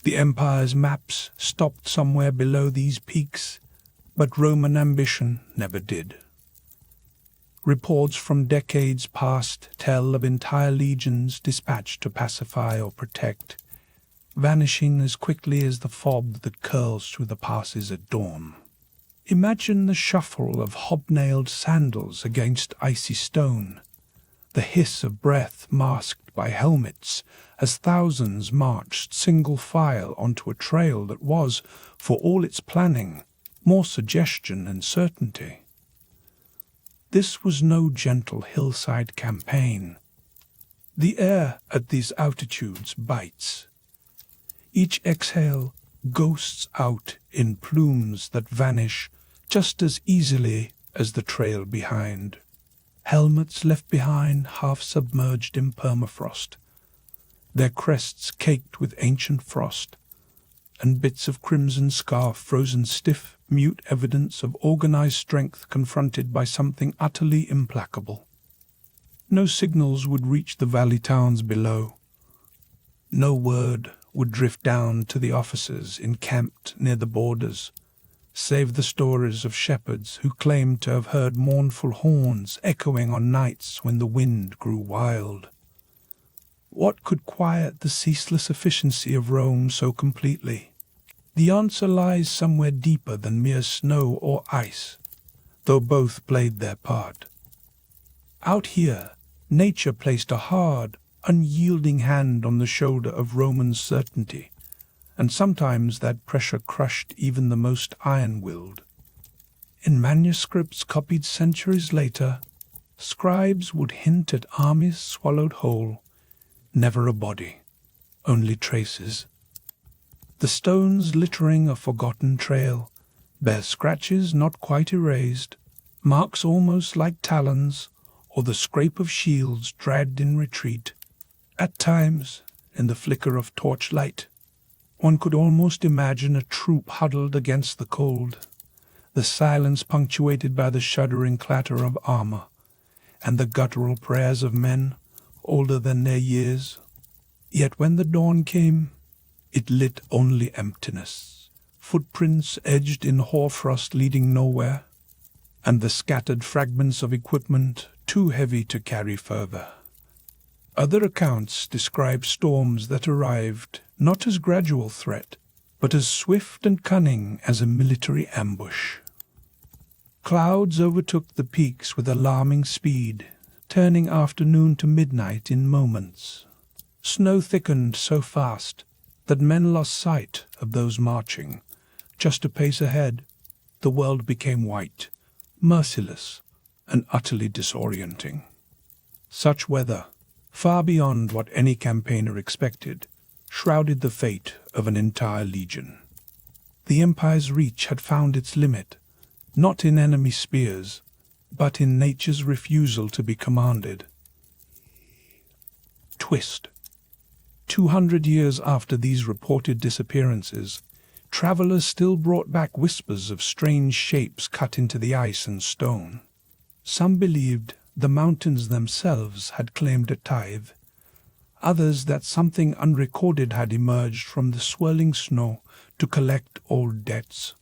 The empire's maps stopped somewhere below these peaks, but Roman ambition never did. Reports from decades past tell of entire legions dispatched to pacify or protect, vanishing as quickly as the fog that curls through the passes at dawn. Imagine the shuffle of hobnailed sandals against icy stone, the hiss of breath masked by helmets as thousands marched single file onto a trail that was, for all its planning, more suggestion than certainty. This was no gentle hillside campaign. The air at these altitudes bites. Each exhale ghosts out in plumes that vanish just as easily as the trail behind. Helmets left behind half submerged in permafrost, their crests caked with ancient frost, and bits of crimson scarf frozen stiff, mute evidence of organized strength confronted by something utterly implacable. No signals would reach the valley towns below. No word would drift down to the officers encamped near the borders, save the stories of shepherds who claimed to have heard mournful horns echoing on nights when the wind grew wild. What could quiet the ceaseless efficiency of Rome so completely? The answer lies somewhere deeper than mere snow or ice, though both played their part. Out here, nature placed a hard, unyielding hand on the shoulder of Roman certainty, and sometimes that pressure crushed even the most iron-willed. In manuscripts copied centuries later, scribes would hint at armies swallowed whole, never a body, only traces. The stones littering a forgotten trail bear scratches not quite erased, marks almost like talons, or the scrape of shields dragged in retreat. At times, in the flicker of torchlight, one could almost imagine a troop huddled against the cold, the silence punctuated by the shuddering clatter of armor, and the guttural prayers of men older than their years. Yet when the dawn came, it lit only emptiness, footprints edged in hoarfrost leading nowhere, and the scattered fragments of equipment too heavy to carry further. Other accounts describe storms that arrived not as gradual threat, but as swift and cunning as a military ambush. Clouds overtook the peaks with alarming speed, turning afternoon to midnight in moments. Snow thickened so fast that men lost sight of those marching. Just a pace ahead, the world became white, merciless, and utterly disorienting. Such weather, far beyond what any campaigner expected, shrouded the fate of an entire legion. The empire's reach had found its limit, not in enemy spears, but in nature's refusal to be commanded. Twist. 200 years after these reported disappearances, travelers still brought back whispers of strange shapes cut into the ice and stone. Some believed the mountains themselves had claimed a tithe, others that something unrecorded had emerged from the swirling snow to collect old debts.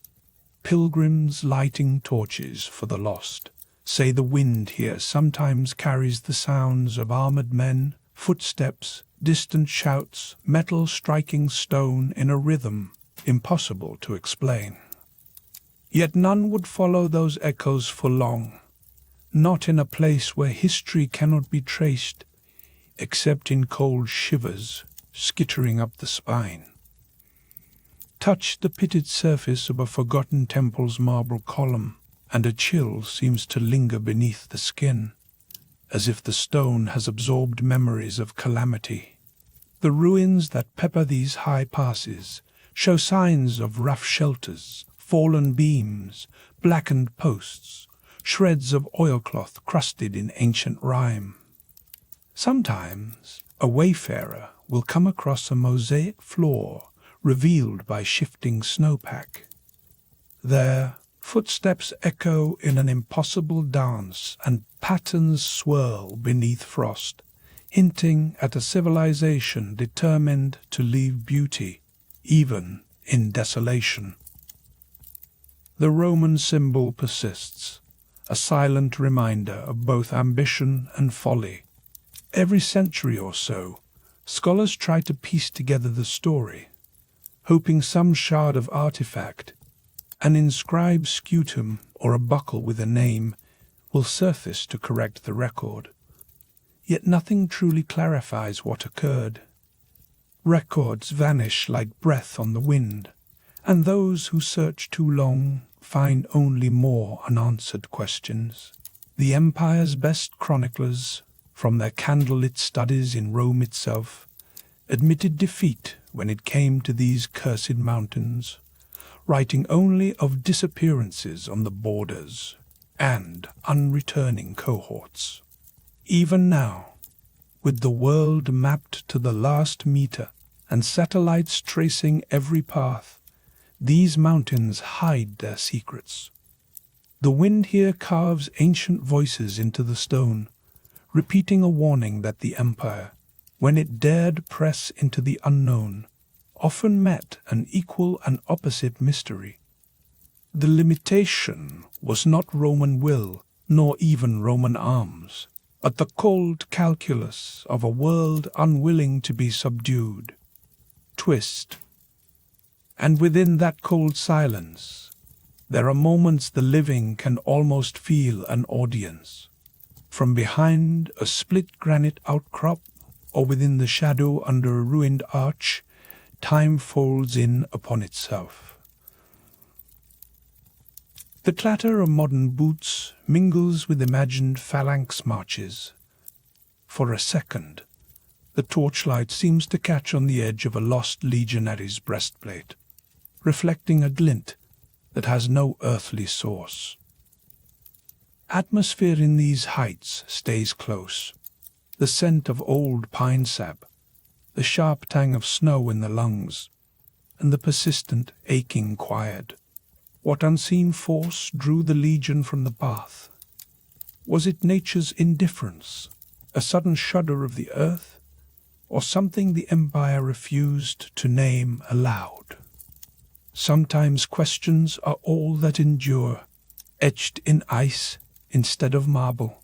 Pilgrims lighting torches for the lost say the wind here sometimes carries the sounds of armored men, footsteps, distant shouts, metal striking stone in a rhythm impossible to explain. Yet none would follow those echoes for long, not in a place where history cannot be traced, except in cold shivers skittering up the spine. Touch the pitted surface of a forgotten temple's marble column, and a chill seems to linger beneath the skin, as if the stone has absorbed memories of calamity. The ruins that pepper these high passes show signs of rough shelters, fallen beams, blackened posts, shreds of oilcloth crusted in ancient rime. Sometimes a wayfarer will come across a mosaic floor revealed by shifting snowpack. There, footsteps echo in an impossible dance and patterns swirl beneath frost, hinting at a civilization determined to leave beauty, even in desolation. The Roman symbol persists, a silent reminder of both ambition and folly. Every century or so, scholars try to piece together the story, hoping some shard of artifact, an inscribed scutum or a buckle with a name, will surface to correct the record. Yet nothing truly clarifies what occurred. Records vanish like breath on the wind, and those who search too long find only more unanswered questions. The empire's best chroniclers, from their candlelit studies in Rome itself, admitted defeat when it came to these cursed mountains, writing only of disappearances on the borders and unreturning cohorts. Even now, with the world mapped to the last meter and satellites tracing every path, these mountains hide their secrets. The wind here carves ancient voices into the stone, repeating a warning that the empire, when it dared press into the unknown, often met an equal and opposite mystery. The limitation was not Roman will, nor even Roman arms, but the cold calculus of a world unwilling to be subdued. Twist. And within that cold silence, there are moments the living can almost feel an audience. From behind a split granite outcrop, or within the shadow under a ruined arch, time folds in upon itself. The clatter of modern boots mingles with imagined phalanx marches. For a second, the torchlight seems to catch on the edge of a lost legionary's breastplate, reflecting a glint that has no earthly source. Atmosphere in these heights stays close. The scent of old pine sap, the sharp tang of snow in the lungs, and the persistent aching quiet. What unseen force drew the legion from the path? Was it nature's indifference, a sudden shudder of the earth, or something the empire refused to name aloud? Sometimes questions are all that endure, etched in ice instead of marble,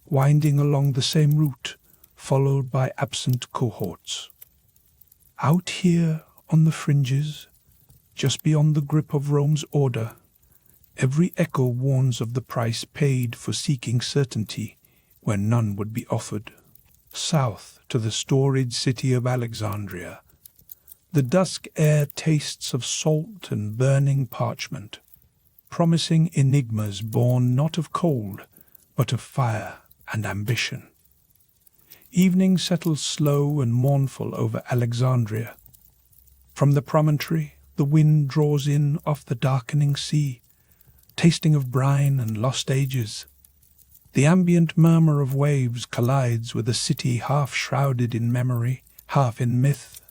winding along the same route, followed by absent cohorts. Out here on the fringes, just beyond the grip of Rome's order, every echo warns of the price paid for seeking certainty where none would be offered. South to the storied city of Alexandria, the dusk air tastes of salt and burning parchment, promising enigmas born not of cold, but of fire and ambition. Evening settles slow and mournful over Alexandria. From the promontory, the wind draws in off the darkening sea, tasting of brine and lost ages. The ambient murmur of waves collides with a city half shrouded in memory, half in myth.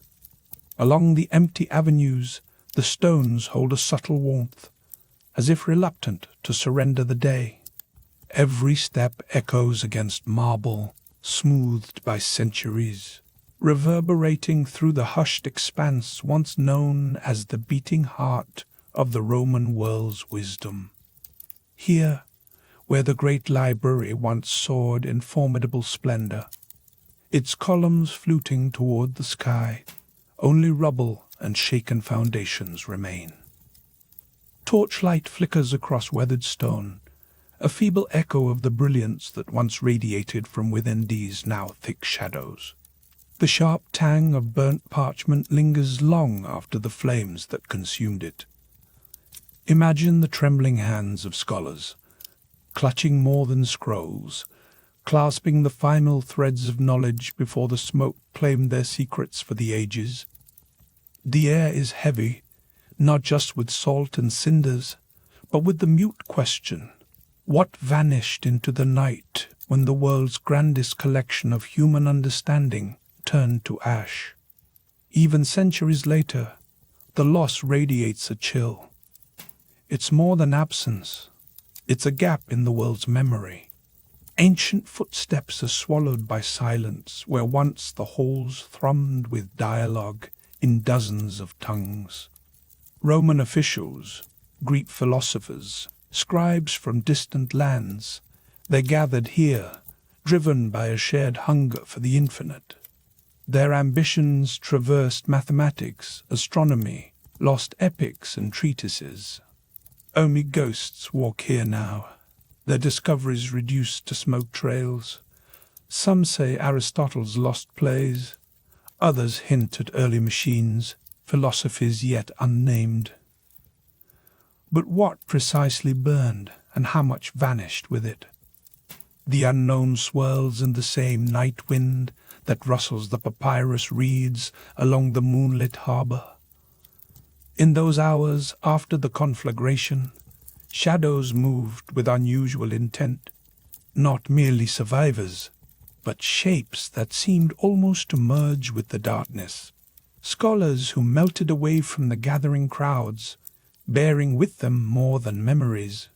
Along the empty avenues, the stones hold a subtle warmth, as if reluctant to surrender the day. Every step echoes against marble, smoothed by centuries, reverberating through the hushed expanse once known as the beating heart of the Roman world's wisdom. Here, where the great library once soared in formidable splendor, its columns fluting toward the sky, only rubble and shaken foundations remain. Torchlight flickers across weathered stone, a feeble echo of the brilliance that once radiated from within these now thick shadows. The sharp tang of burnt parchment lingers long after the flames that consumed it. Imagine the trembling hands of scholars, clutching more than scrolls, clasping the final threads of knowledge before the smoke claimed their secrets for the ages. The air is heavy, not just with salt and cinders, but with the mute question, what vanished into the night when the world's grandest collection of human understanding turned to ash? Even centuries later, the loss radiates a chill. It's more than absence. It's a gap in the world's memory. Ancient footsteps are swallowed by silence where once the halls thrummed with dialogue in dozens of tongues. Roman officials, Greek philosophers, scribes from distant lands, they gathered here, driven by a shared hunger for the infinite. Their ambitions traversed mathematics, astronomy, lost epics and treatises. Only ghosts walk here now, their discoveries reduced to smoke trails. Some say Aristotle's lost plays, others hint at early machines, philosophies yet unnamed. But what precisely burned, and how much vanished with it? The unknown swirls in the same night wind that rustles the papyrus reeds along the moonlit harbour. In those hours after the conflagration, shadows moved with unusual intent, not merely survivors, but shapes that seemed almost to merge with the darkness. Scholars who melted away from the gathering crowds, bearing with them more than memories.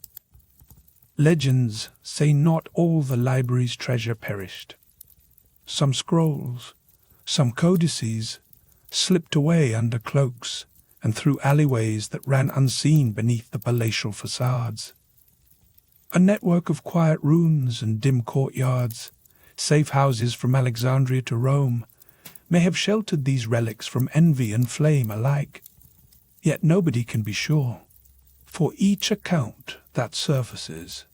Legends say not all the library's treasure perished. Some scrolls, some codices, slipped away under cloaks and through alleyways that ran unseen beneath the palatial facades. A network of quiet rooms and dim courtyards, safe houses from Alexandria to Rome, may have sheltered these relics from envy and flame alike. Yet nobody can be sure. For each account that surfaces,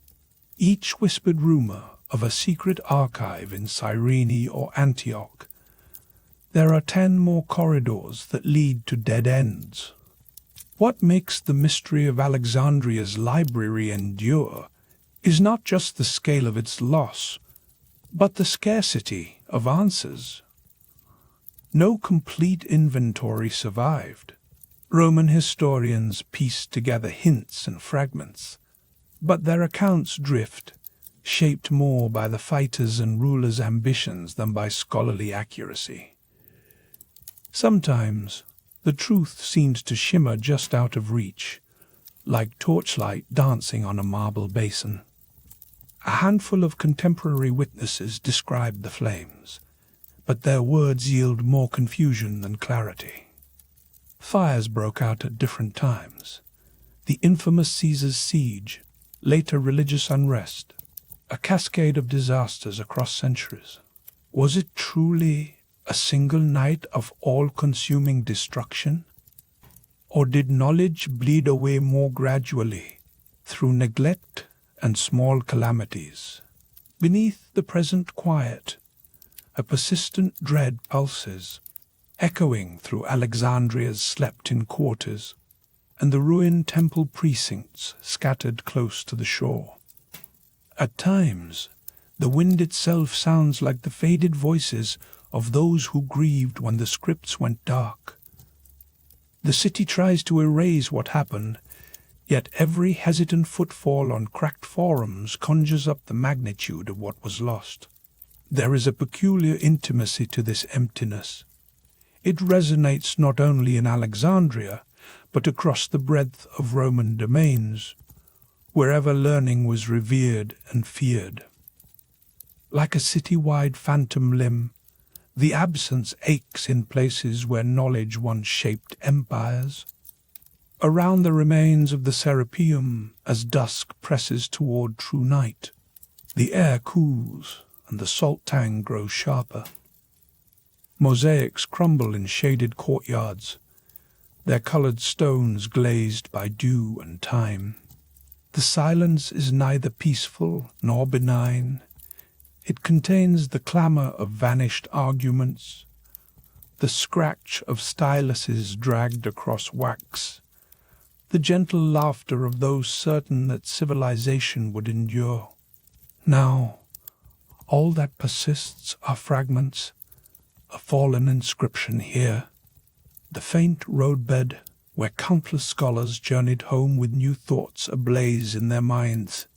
each whispered rumor of a secret archive in Cyrene or Antioch, there are 10 more corridors that lead to dead ends. What makes the mystery of Alexandria's library endure is not just the scale of its loss, but the scarcity of answers. No complete inventory survived. Roman historians pieced together hints and fragments, but their accounts drift, shaped more by the fighters' and rulers' ambitions than by scholarly accuracy. Sometimes the truth seems to shimmer just out of reach, like torchlight dancing on a marble basin. A handful of contemporary witnesses describe the flames, but their words yield more confusion than clarity. Fires broke out at different times. The infamous Caesar's siege, later religious unrest, a cascade of disasters across centuries. Was it truly a single night of all-consuming destruction? Or did knowledge bleed away more gradually through neglect and small calamities? Beneath the present quiet, a persistent dread pulses, echoing through Alexandria's slept-in quarters and the ruined temple precincts scattered close to the shore. At times, the wind itself sounds like the faded voices of those who grieved when the scripts went dark. The city tries to erase what happened, yet every hesitant footfall on cracked forums conjures up the magnitude of what was lost. There is a peculiar intimacy to this emptiness. It resonates not only in Alexandria, but across the breadth of Roman domains, wherever learning was revered and feared. Like a city-wide phantom limb, the absence aches in places where knowledge once shaped empires. Around the remains of the Serapeum, as dusk presses toward true night, the air cools and the salt tang grows sharper. Mosaics crumble in shaded courtyards, their colored stones glazed by dew and time. The silence is neither peaceful nor benign. It contains the clamor of vanished arguments, the scratch of styluses dragged across wax, the gentle laughter of those certain that civilization would endure. Now, all that persists are fragments, a fallen inscription here, the faint roadbed where countless scholars journeyed home with new thoughts ablaze in their minds.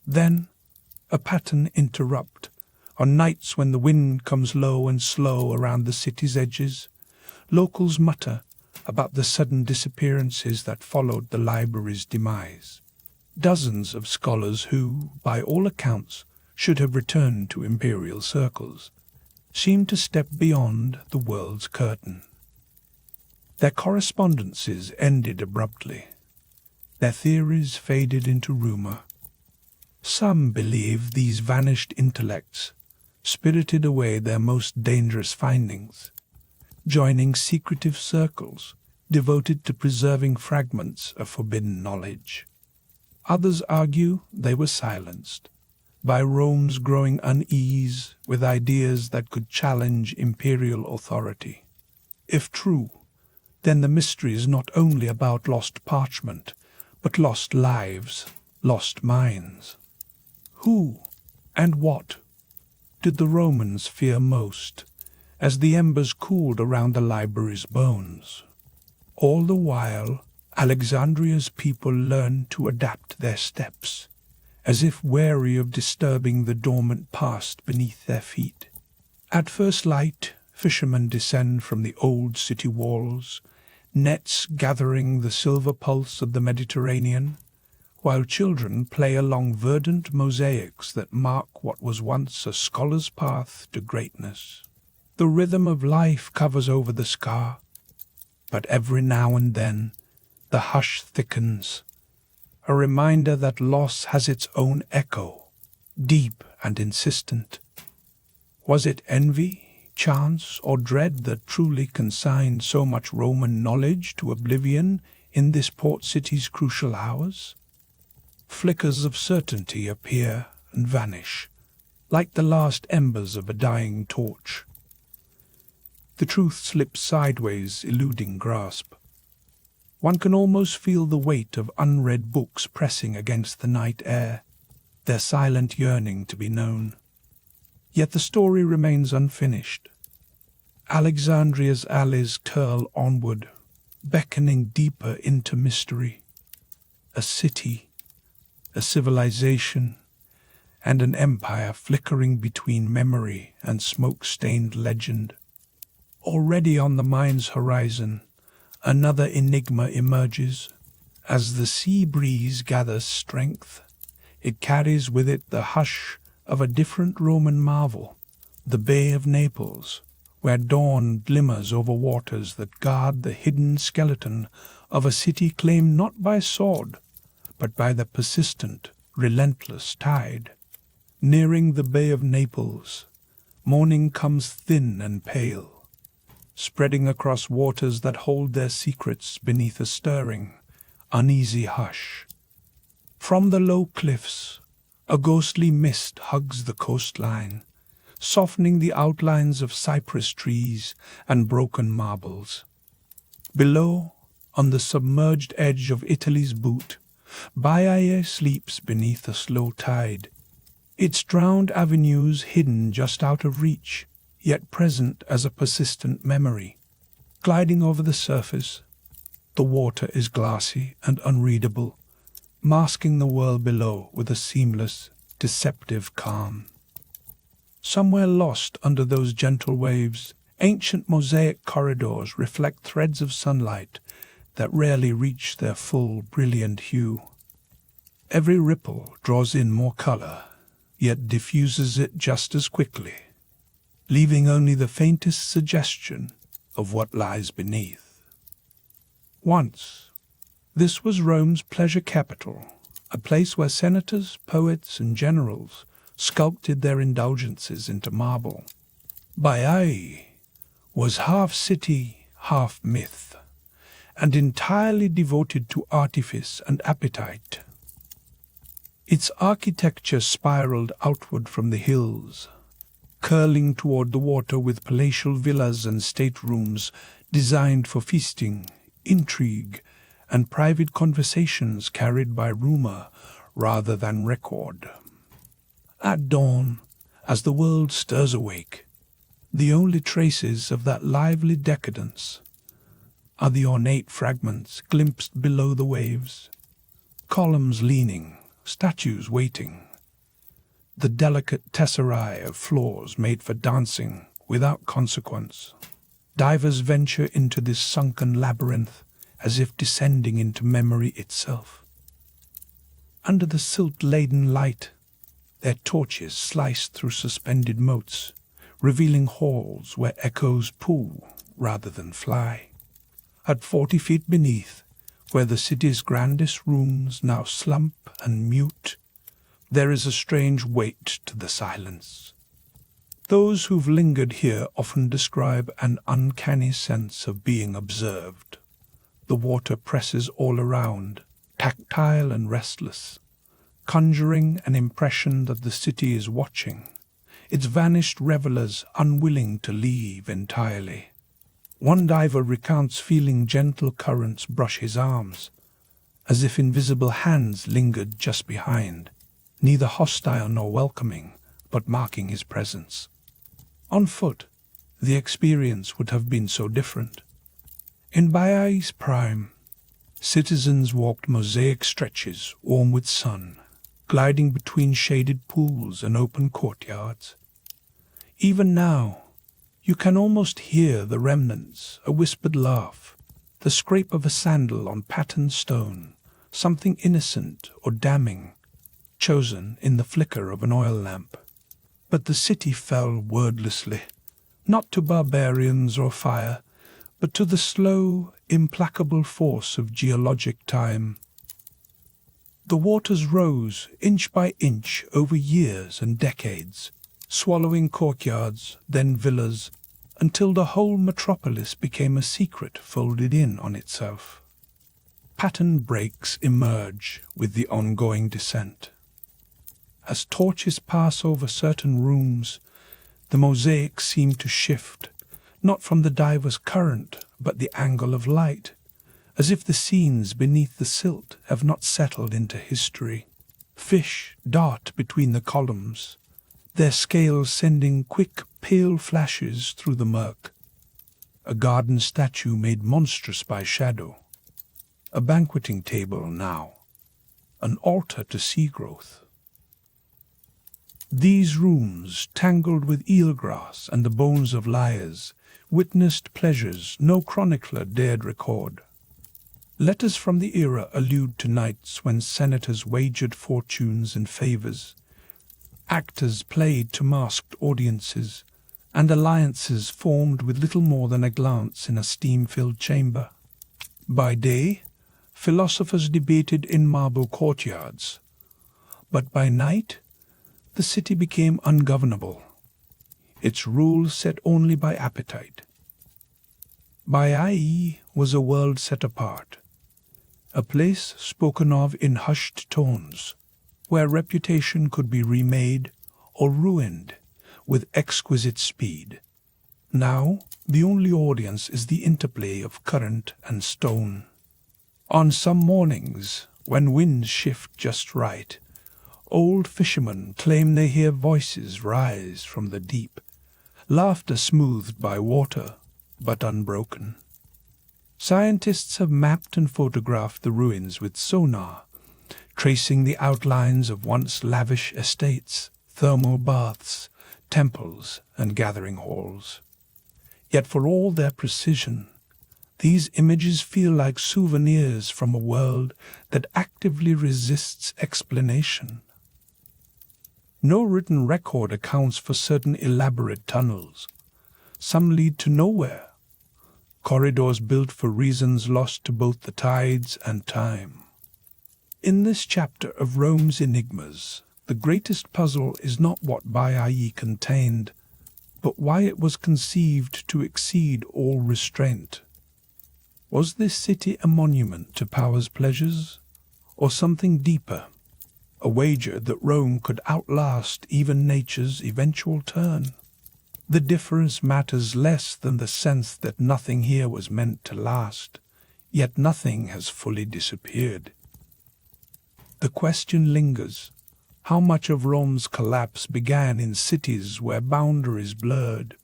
Then, a pattern interrupt, on nights when the wind comes low and slow around the city's edges, locals mutter about the sudden disappearances that followed the library's demise. Dozens of scholars who, by all accounts, should have returned to imperial circles, seem to step beyond the world's curtain. Their correspondences ended abruptly. Their theories faded into rumor. Some believe these vanished intellects spirited away their most dangerous findings, joining secretive circles devoted to preserving fragments of forbidden knowledge. Others argue they were silenced by Rome's growing unease with ideas that could challenge imperial authority. If true, then the mystery is not only about lost parchment, but lost lives, lost minds. Who and what did the Romans fear most as the embers cooled around the library's bones? All the while, Alexandria's people learned to adapt their steps, as if wary of disturbing the dormant past beneath their feet. At first light, fishermen descend from the old city walls, nets gathering the silver pulse of the Mediterranean, while children play along verdant mosaics that mark what was once a scholar's path to greatness. The rhythm of life covers over the scar, but every now and then the hush thickens, a reminder that loss has its own echo, deep and insistent. Was it envy, chance, or dread that truly consigned so much Roman knowledge to oblivion in this port city's crucial hours? Flickers of certainty appear and vanish, like the last embers of a dying torch. The truth slips sideways, eluding grasp. One can almost feel the weight of unread books pressing against the night air, their silent yearning to be known. Yet the story remains unfinished. Alexandria's alleys curl onward, beckoning deeper into mystery. A city, a civilization, and an empire flickering between memory and smoke-stained legend. Already on the mind's horizon, another enigma emerges. As the sea breeze gathers strength, it carries with it the hush of a different Roman marvel, the Bay of Naples, where dawn glimmers over waters that guard the hidden skeleton of a city claimed not by sword, but by the persistent, relentless tide. Nearing the Bay of Naples, morning comes thin and pale, spreading across waters that hold their secrets beneath a stirring, uneasy hush. From the low cliffs, a ghostly mist hugs the coastline, softening the outlines of cypress trees and broken marbles. Below, on the submerged edge of Italy's boot, Baiae sleeps beneath a slow tide, its drowned avenues hidden just out of reach, yet present as a persistent memory. Gliding over the surface, the water is glassy and unreadable, masking the world below with a seamless, deceptive calm. Somewhere lost under those gentle waves, ancient mosaic corridors reflect threads of sunlight that rarely reach their full, brilliant hue. Every ripple draws in more color, yet diffuses it just as quickly, leaving only the faintest suggestion of what lies beneath. Once, this was Rome's pleasure capital, a place where senators, poets, and generals sculpted their indulgences into marble. Baiae was half city, half myth, and entirely devoted to artifice and appetite. Its architecture spiraled outward from the hills, curling toward the water with palatial villas and staterooms designed for feasting, intrigue, and private conversations carried by rumor rather than record. At dawn, as the world stirs awake, the only traces of that lively decadence are the ornate fragments glimpsed below the waves, columns leaning, statues waiting, the delicate tesserae of floors made for dancing without consequence. Divers venture into this sunken labyrinth as if descending into memory itself. Under the silt-laden light, their torches slice through suspended moats, revealing halls where echoes pull rather than fly. At 40 feet beneath, where the city's grandest rooms now slump and mute, there is a strange weight to the silence. Those who've lingered here often describe an uncanny sense of being observed. The water presses all around, tactile and restless, conjuring an impression that the city is watching, its vanished revelers unwilling to leave entirely. One diver recounts feeling gentle currents brush his arms, as if invisible hands lingered just behind, neither hostile nor welcoming, but marking his presence. On foot, the experience would have been so different. In Baiai's prime, citizens walked mosaic stretches warm with sun, gliding between shaded pools and open courtyards. Even now, you can almost hear the remnants, a whispered laugh, the scrape of a sandal on patterned stone, something innocent or damning, chosen in the flicker of an oil lamp. But the city fell wordlessly, not to barbarians or fire, but to the slow, implacable force of geologic time. The waters rose inch by inch over years and decades, swallowing courtyards, then villas, until the whole metropolis became a secret folded in on itself. Patterned breaks emerge with the ongoing descent. As torches pass over certain rooms, the mosaics seem to shift, not from the diver's current, but the angle of light, as if the scenes beneath the silt have not settled into history. Fish dart between the columns, their scales sending quick, pale flashes through the murk. A garden statue made monstrous by shadow. A banqueting table now. An altar to sea growth. These rooms, tangled with eelgrass and the bones of liars, witnessed pleasures no chronicler dared record. Letters from the era allude to nights when senators wagered fortunes and favors, actors played to masked audiences, and alliances formed with little more than a glance in a steam-filled chamber. By day, philosophers debated in marble courtyards, but by night, the city became ungovernable, its rules set only by appetite. Baiai was a world set apart, a place spoken of in hushed tones, where reputation could be remade or ruined with exquisite speed. Now, the only audience is the interplay of current and stone. On some mornings, when winds shift just right, old fishermen claim they hear voices rise from the deep, laughter smoothed by water, but unbroken. Scientists have mapped and photographed the ruins with sonar, tracing the outlines of once lavish estates, thermal baths, temples, and gathering halls. Yet for all their precision, these images feel like souvenirs from a world that actively resists explanation. No written record accounts for certain elaborate tunnels. Some lead to nowhere, corridors built for reasons lost to both the tides and time. In this chapter of Rome's enigmas, the greatest puzzle is not what Baiai contained, but why it was conceived to exceed all restraint. Was this city a monument to power's pleasures, or something deeper? A wager that Rome could outlast even nature's eventual turn. The difference matters less than the sense that nothing here was meant to last, yet nothing has fully disappeared. The question lingers: how much of Rome's collapse began in cities where boundaries blurred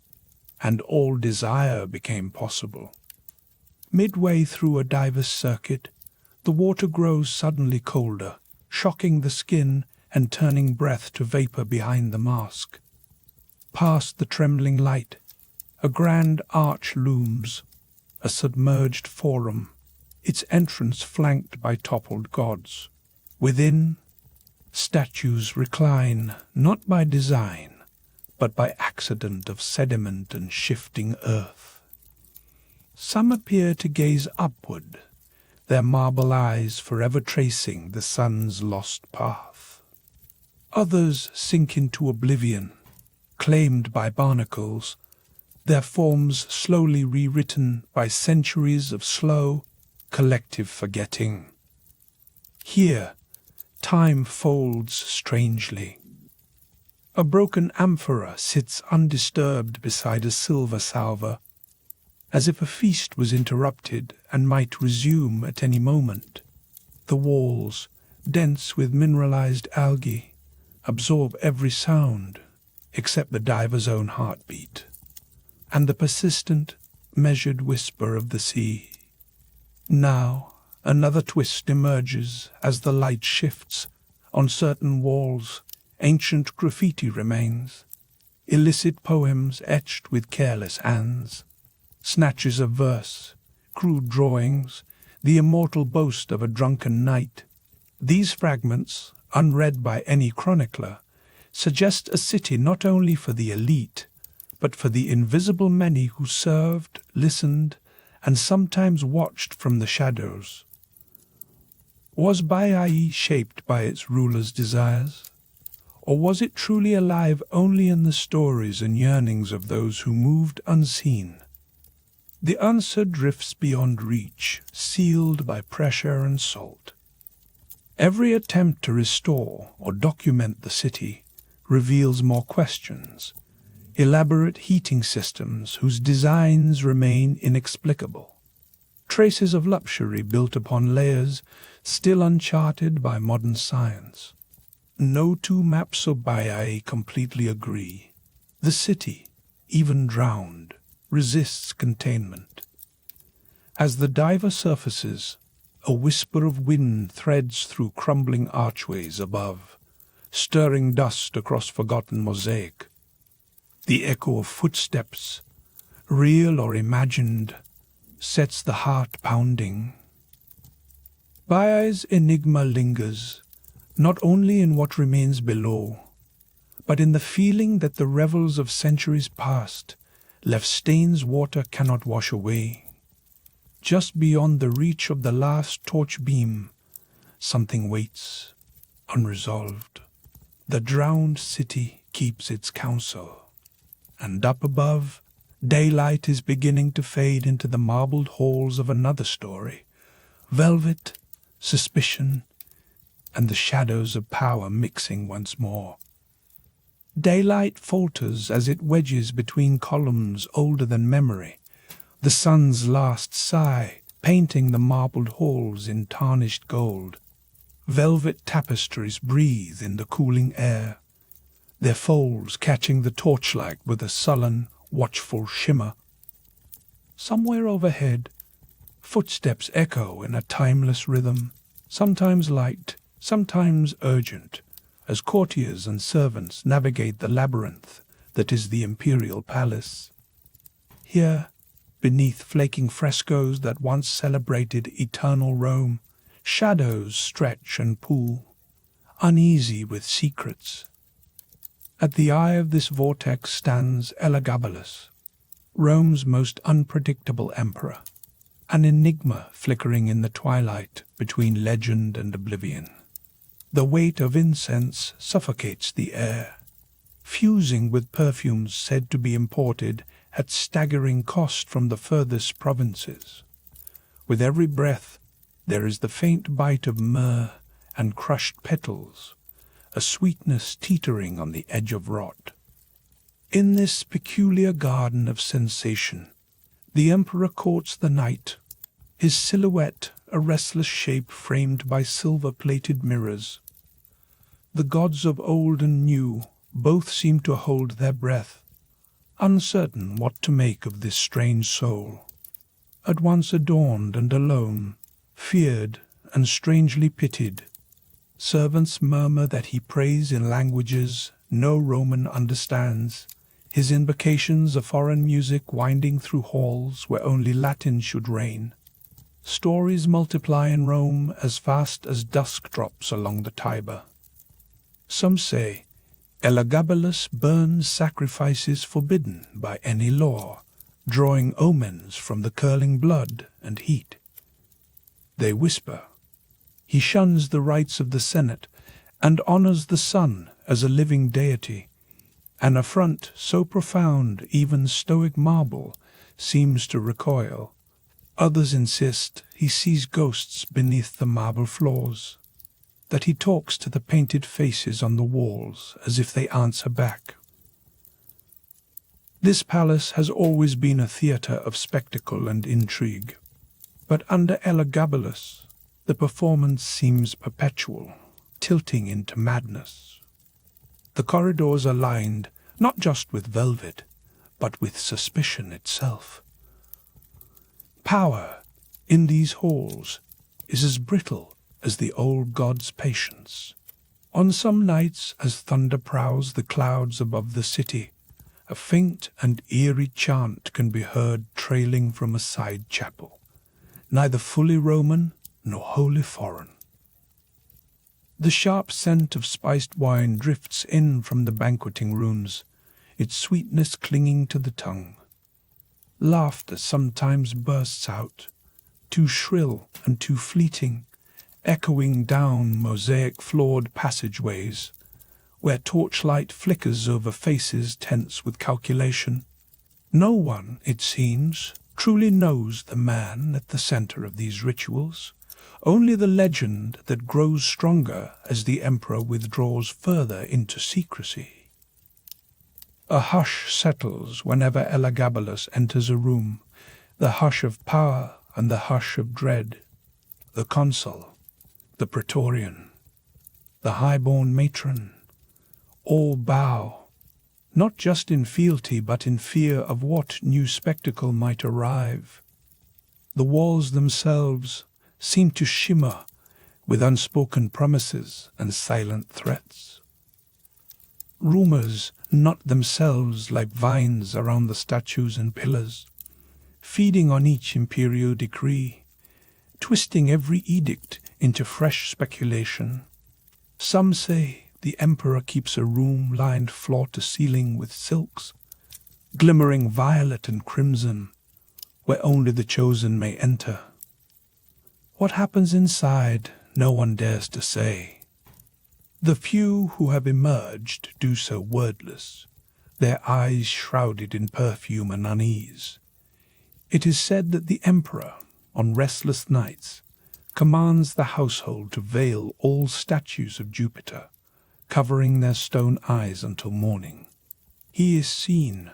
and all desire became possible? Midway through a diver's circuit, the water grows suddenly colder, shocking the skin and turning breath to vapor behind the mask. Past the trembling light, a grand arch looms, a submerged forum, its entrance flanked by toppled gods. Within, statues recline, not by design, but by accident of sediment and shifting earth. Some appear to gaze upward, their marble eyes forever tracing the sun's lost path. Others sink into oblivion, claimed by barnacles, their forms slowly rewritten by centuries of slow, collective forgetting. Here, time folds strangely. A broken amphora sits undisturbed beside a silver salver, as if a feast was interrupted and might resume at any moment. The walls, dense with mineralized algae, absorb every sound except the diver's own heartbeat and the persistent, measured whisper of the sea. Now, another twist emerges as the light shifts. On certain walls, ancient graffiti remains, illicit poems etched with careless hands, snatches of verse, crude drawings, the immortal boast of a drunken night. These fragments, unread by any chronicler, suggest a city not only for the elite, but for the invisible many who served, listened, and sometimes watched from the shadows. Was Baiae shaped by its ruler's desires? Or was it truly alive only in the stories and yearnings of those who moved unseen? The answer drifts beyond reach, sealed by pressure and salt. Every attempt to restore or document the city reveals more questions, elaborate heating systems whose designs remain inexplicable, traces of luxury built upon layers still uncharted by modern science. No two maps of Baiae completely agree. The city, even drowned, resists containment. As the diver surfaces, a whisper of wind threads through crumbling archways above, stirring dust across forgotten mosaic. The echo of footsteps, real or imagined, sets the heart pounding. Baiae's enigma lingers, not only in what remains below, but in the feeling that the revels of centuries past left stains water cannot wash away. Just beyond the reach of the last torch beam, something waits, unresolved. The drowned city keeps its counsel. And up above, daylight is beginning to fade into the marbled halls of another story. Velvet, suspicion, and the shadows of power mixing once more. Daylight falters as it wedges between columns older than memory, the sun's last sigh painting the marbled halls in tarnished gold. Velvet tapestries breathe in the cooling air, their folds catching the torchlight with a sullen, watchful shimmer. Somewhere overhead, footsteps echo in a timeless rhythm, sometimes light, sometimes urgent, as courtiers and servants navigate the labyrinth that is the imperial palace. Here, beneath flaking frescoes that once celebrated eternal Rome, shadows stretch and pool, uneasy with secrets. At the eye of this vortex stands Elagabalus, Rome's most unpredictable emperor, an enigma flickering in the twilight between legend and oblivion. The weight of incense suffocates the air, fusing with perfumes said to be imported at staggering cost from the furthest provinces. With every breath, there is the faint bite of myrrh and crushed petals, a sweetness teetering on the edge of rot. In this peculiar garden of sensation, the emperor courts the night, his silhouette a restless shape framed by silver-plated mirrors. The gods of old and new both seemed to hold their breath, uncertain what to make of this strange soul, at once adorned and alone, feared and strangely pitied. Servants murmur that he prays in languages no Roman understands, his invocations a foreign music winding through halls where only Latin should reign. Stories multiply in Rome as fast as dusk drops along the Tiber. Some say Elagabalus burns sacrifices forbidden by any law, drawing omens from the curling blood and heat. They whisper he shuns the rites of the Senate and honors the sun as a living deity, an affront so profound even stoic marble seems to recoil. Others insist he sees ghosts beneath the marble floors, that he talks to the painted faces on the walls as if they answer back. This palace has always been a theatre of spectacle and intrigue, but under Elagabalus the performance seems perpetual, tilting into madness. The corridors are lined not just with velvet, but with suspicion itself. Power in these halls is as brittle as the old god's patience. On some nights, as thunder prowls the clouds above the city, a faint and eerie chant can be heard trailing from a side chapel, neither fully Roman nor wholly foreign. The sharp scent of spiced wine drifts in from the banqueting rooms, its sweetness clinging to the tongue. Laughter sometimes bursts out, too shrill and too fleeting, echoing down mosaic-floored passageways, where torchlight flickers over faces tense with calculation. No one, it seems, truly knows the man at the center of these rituals, only the legend that grows stronger as the emperor withdraws further into secrecy. A hush settles whenever Elagabalus enters a room, the hush of power and the hush of dread. The consul, the praetorian, the high-born matron, all bow, not just in fealty but in fear of what new spectacle might arrive. The walls themselves seem to shimmer with unspoken promises and silent threats. Rumors knot themselves like vines around the statues and pillars, feeding on each imperial decree, twisting every edict into fresh speculation. Some say the emperor keeps a room lined floor to ceiling with silks, glimmering violet and crimson, where only the chosen may enter. What happens inside, no one dares to say. The few who have emerged do so wordless, their eyes shrouded in perfume and unease. It is said that the emperor, on restless nights, commands the household to veil all statues of Jupiter, covering their stone eyes until morning. He is seen,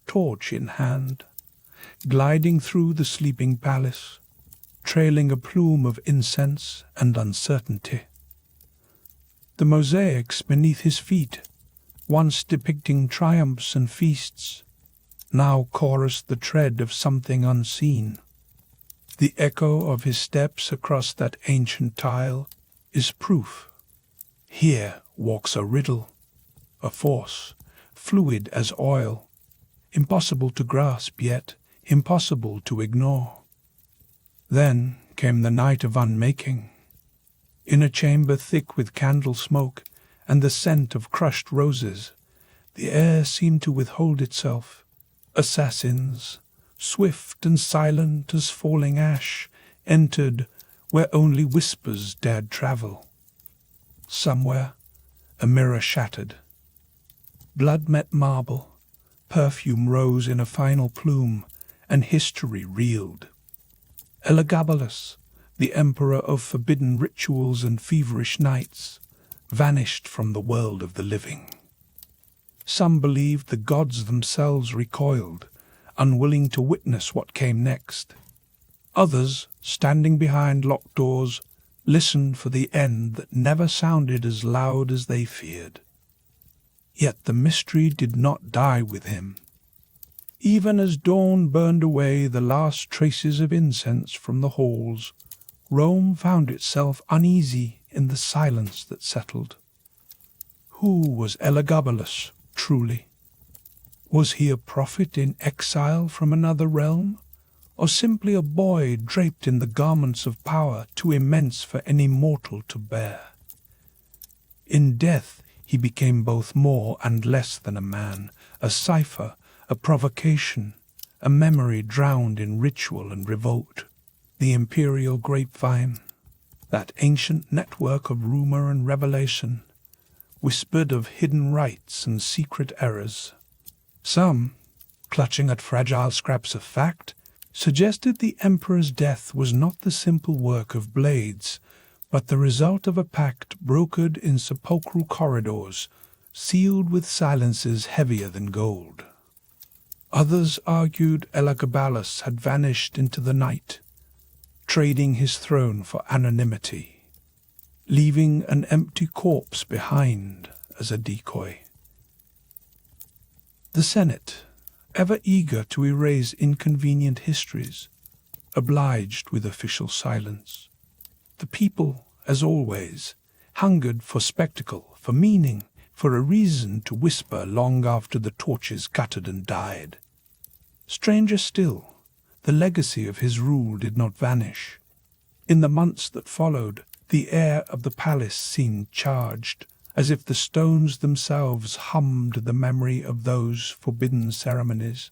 torch in hand, gliding through the sleeping palace, trailing a plume of incense and uncertainty. The mosaics beneath his feet, once depicting triumphs and feasts, now chorus the tread of something unseen. The echo of his steps across that ancient tile is proof. Here walks a riddle, a force, fluid as oil, impossible to grasp yet impossible to ignore. Then came the night of unmaking. In a chamber thick with candle smoke and the scent of crushed roses, the air seemed to withhold itself. Assassins, swift and silent as falling ash, entered where only whispers dared travel. Somewhere, a mirror shattered. Blood met marble, perfume rose in a final plume, and history reeled. Elagabalus, the emperor of forbidden rituals and feverish nights, vanished from the world of the living. Some believed the gods themselves recoiled, unwilling to witness what came next. Others, standing behind locked doors, listened for the end that never sounded as loud as they feared. Yet the mystery did not die with him. Even as dawn burned away the last traces of incense from the halls, Rome found itself uneasy in the silence that settled. Who was Elagabalus, truly? Was he a prophet in exile from another realm, or simply a boy draped in the garments of power too immense for any mortal to bear? In death he became both more and less than a man, a cipher, a provocation, a memory drowned in ritual and revolt. The imperial grapevine, that ancient network of rumor and revelation, whispered of hidden rites and secret errors. Some, clutching at fragile scraps of fact, suggested the emperor's death was not the simple work of blades, but the result of a pact brokered in sepulchral corridors, sealed with silences heavier than gold. Others argued Elagabalus had vanished into the night, trading his throne for anonymity, leaving an empty corpse behind as a decoy. The Senate, ever eager to erase inconvenient histories, obliged with official silence. The people, as always, hungered for spectacle, for meaning, for a reason to whisper long after the torches guttered and died. Stranger still, the legacy of his rule did not vanish. In the months that followed, the air of the palace seemed charged, as if the stones themselves hummed the memory of those forbidden ceremonies.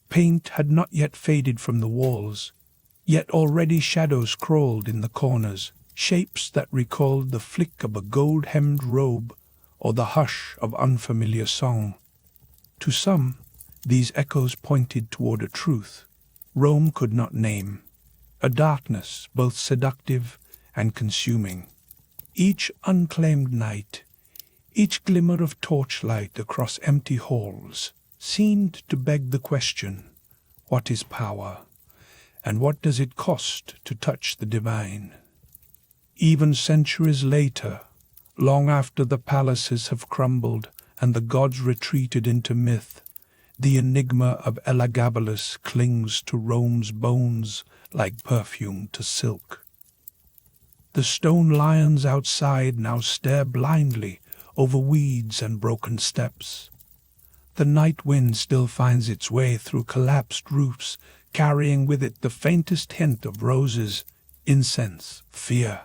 Paint had not yet faded from the walls, yet already shadows crawled in the corners, shapes that recalled the flick of a gold-hemmed robe or the hush of unfamiliar song. To some, these echoes pointed toward a truth Rome could not name, a darkness both seductive and consuming. Each unclaimed night, each glimmer of torchlight across empty halls, seemed to beg the question, what is power, and what does it cost to touch the divine? Even centuries later, long after the palaces have crumbled and the gods retreated into myth, the enigma of Elagabalus clings to Rome's bones like perfume to silk. The stone lions outside now stare blindly over weeds and broken steps. The night wind still finds its way through collapsed roofs, carrying with it the faintest hint of roses, incense, fear.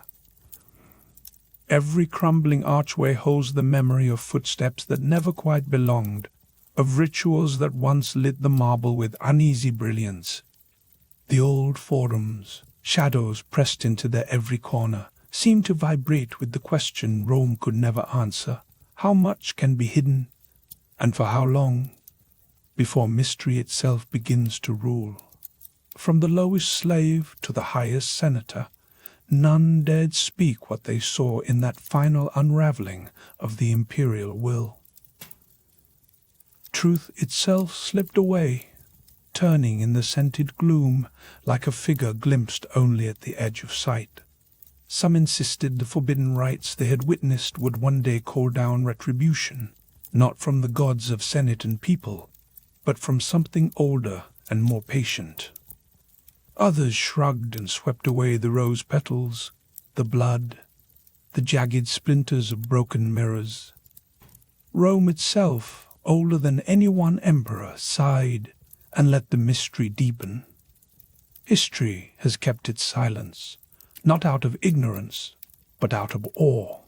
Every crumbling archway holds the memory of footsteps that never quite belonged, of rituals that once lit the marble with uneasy brilliance. The old forums, shadows pressed into their every corner, seem to vibrate with the question Rome could never answer. How much can be hidden, and for how long, before mystery itself begins to rule? From the lowest slave to the highest senator, none dared speak what they saw in that final unraveling of the imperial will. Truth itself slipped away, turning in the scented gloom like a figure glimpsed only at the edge of sight. Some insisted the forbidden rites they had witnessed would one day call down retribution, not from the gods of Senate and people, but from something older and more patient. Others shrugged and swept away the rose petals, the blood, the jagged splinters of broken mirrors. Rome itself, older than any one emperor, sighed and let the mystery deepen. History has kept its silence, not out of ignorance, but out of awe.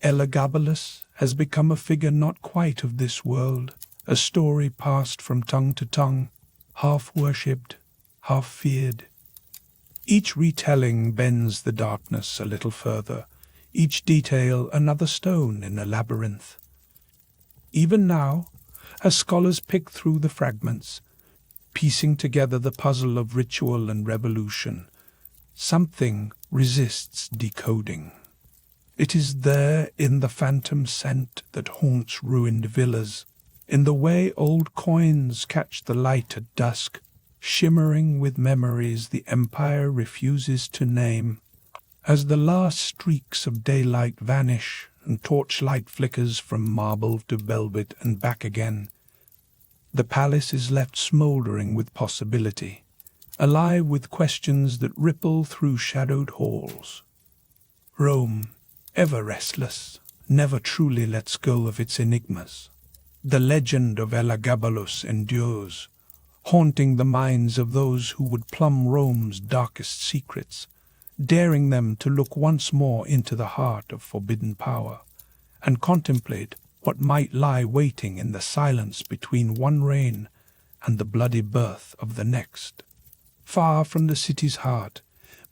Elagabalus has become a figure not quite of this world, a story passed from tongue to tongue, half worshipped, half feared. Each retelling bends the darkness a little further, each detail another stone in a labyrinth. Even now, as scholars pick through the fragments, piecing together the puzzle of ritual and revolution, something resists decoding. It is there in the phantom scent that haunts ruined villas, in the way old coins catch the light at dusk, shimmering with memories the empire refuses to name. As the last streaks of daylight vanish and torchlight flickers from marble to velvet and back again, the palace is left smouldering with possibility, alive with questions that ripple through shadowed halls. Rome, ever restless, never truly lets go of its enigmas. The legend of Elagabalus endures, haunting the minds of those who would plumb Rome's darkest secrets, daring them to look once more into the heart of forbidden power and contemplate what might lie waiting in the silence between one reign and the bloody birth of the next. Far from the city's heart,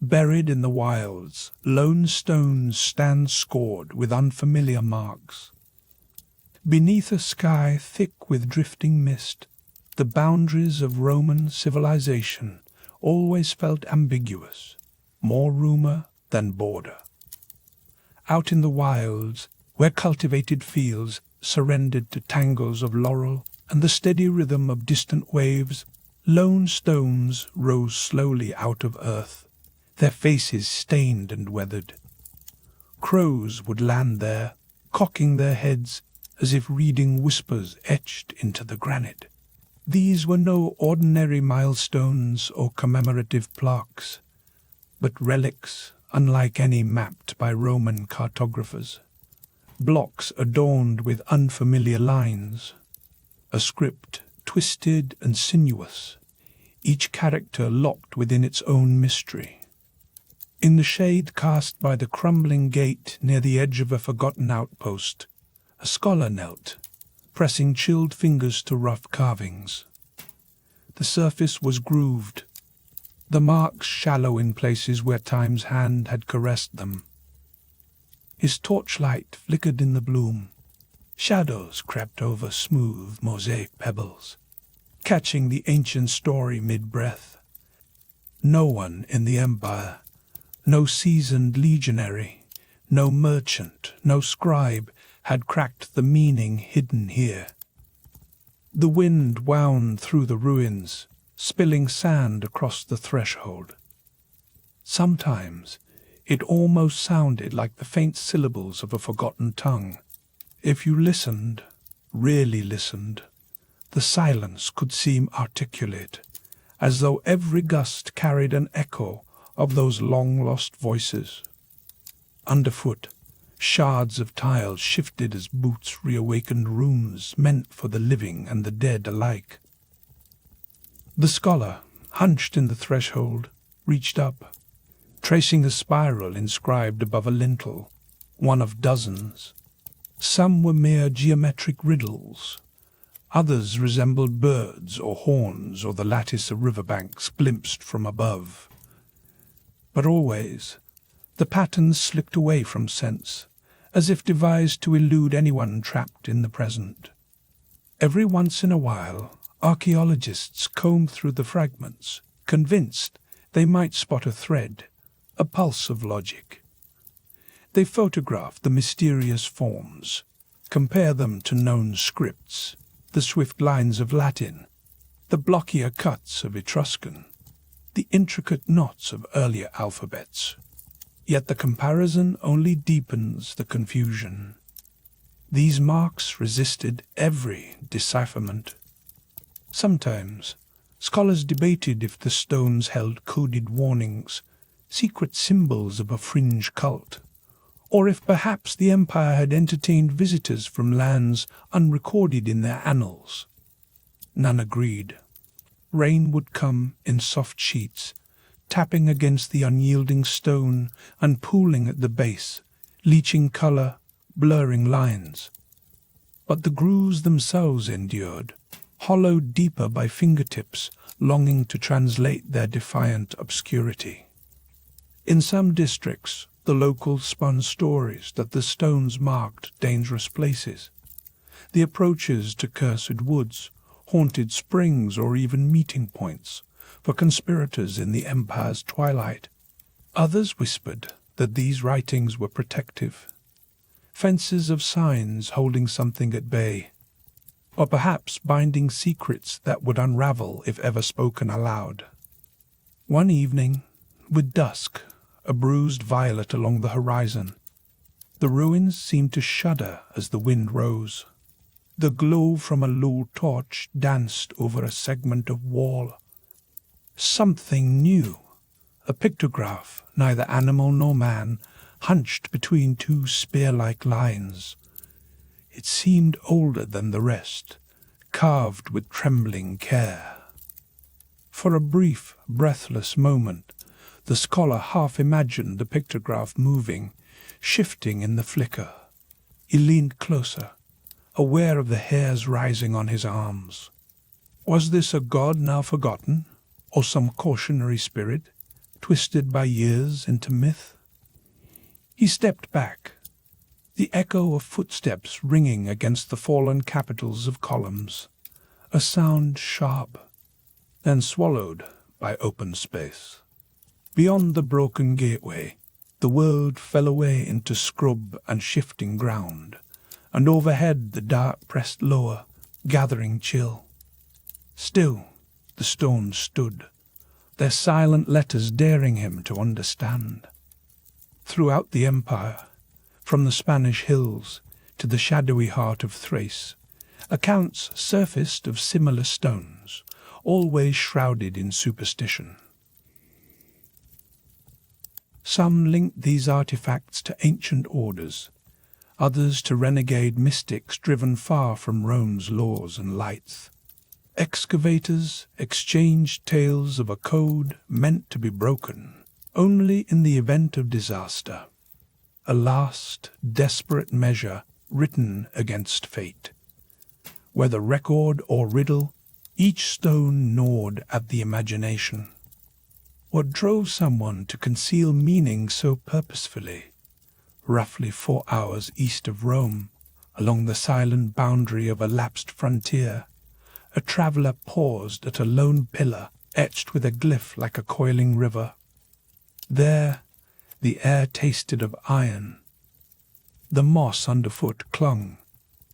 buried in the wilds, lone stones stand scored with unfamiliar marks. Beneath a sky thick with drifting mist, the boundaries of Roman civilization always felt ambiguous, more rumor than border. Out in the wilds, where cultivated fields surrendered to tangles of laurel and the steady rhythm of distant waves, lone stones rose slowly out of earth, their faces stained and weathered. Crows would land there, cocking their heads as if reading whispers etched into the granite. These were no ordinary milestones or commemorative plaques, but relics unlike any mapped by Roman cartographers. Blocks adorned with unfamiliar lines, a script twisted and sinuous, each character locked within its own mystery. In the shade cast by the crumbling gate near the edge of a forgotten outpost, a scholar knelt, pressing chilled fingers to rough carvings. The surface was grooved, the marks shallow in places where time's hand had caressed them. His torchlight flickered in the bloom. Shadows crept over smooth mosaic pebbles, catching the ancient story mid-breath. No one in the empire, no seasoned legionary, no merchant, no scribe, had cracked the meaning hidden here. The wind wound through the ruins, spilling sand across the threshold. Sometimes it almost sounded like the faint syllables of a forgotten tongue. If you listened, really listened, the silence could seem articulate, as though every gust carried an echo of those long-lost voices. Underfoot, shards of tile shifted as boots reawakened runes meant for the living and the dead alike. The scholar, hunched in the threshold, reached up, tracing a spiral inscribed above a lintel, one of dozens. Some were mere geometric riddles. Others resembled birds or horns or the lattice of riverbanks glimpsed from above. But always, the patterns slipped away from sense, as if devised to elude anyone trapped in the present. Every once in a while, archaeologists combed through the fragments, convinced they might spot a thread, a pulse of logic. They photographed the mysterious forms, compare them to known scripts, the swift lines of Latin, the blockier cuts of Etruscan, the intricate knots of earlier alphabets. Yet the comparison only deepens the confusion. These marks resisted every decipherment. Sometimes, scholars debated if the stones held coded warnings, secret symbols of a fringe cult, or if perhaps the empire had entertained visitors from lands unrecorded in their annals. None agreed. Rain would come in soft sheets, tapping against the unyielding stone and pooling at the base, leaching color, blurring lines. But the grooves themselves endured, hollowed deeper by fingertips longing to translate their defiant obscurity. In some districts, the locals spun stories that the stones marked dangerous places, the approaches to cursed woods, haunted springs, or even meeting points for conspirators in the empire's twilight. Others whispered that these writings were protective, fences of signs holding something at bay. or perhaps binding secrets that would unravel if ever spoken aloud. One evening, with dusk, a bruised violet along the horizon, the ruins seemed to shudder as the wind rose. The glow from a low torch danced over a segment of wall. Something new, a pictograph, neither animal nor man, hunched between two spear-like lines. It seemed older than the rest, carved with trembling care. For a brief, breathless moment, the scholar half imagined the pictograph moving, shifting in the flicker. He leaned closer, aware of the hairs rising on his arms. Was this a god now forgotten, or some cautionary spirit, twisted by years into myth? He stepped back, the echo of footsteps ringing against the fallen capitals of columns, a sound sharp, then swallowed by open space. Beyond the broken gateway, the world fell away into scrub and shifting ground, and overhead the dark pressed lower, gathering chill. Still, the stones stood, their silent letters daring him to understand. Throughout the empire, from the Spanish hills to the shadowy heart of Thrace, accounts surfaced of similar stones, always shrouded in superstition. Some linked these artifacts to ancient orders, others to renegade mystics driven far from Rome's laws and lights. Excavators exchanged tales of a code meant to be broken only in the event of disaster, a last, desperate measure written against fate. Whether record or riddle, each stone gnawed at the imagination. What drove someone to conceal meaning so purposefully? Roughly 4 hours east of Rome, along the silent boundary of a lapsed frontier, a traveller paused at a lone pillar etched with a glyph like a coiling river. There, the air tasted of iron. The moss underfoot clung,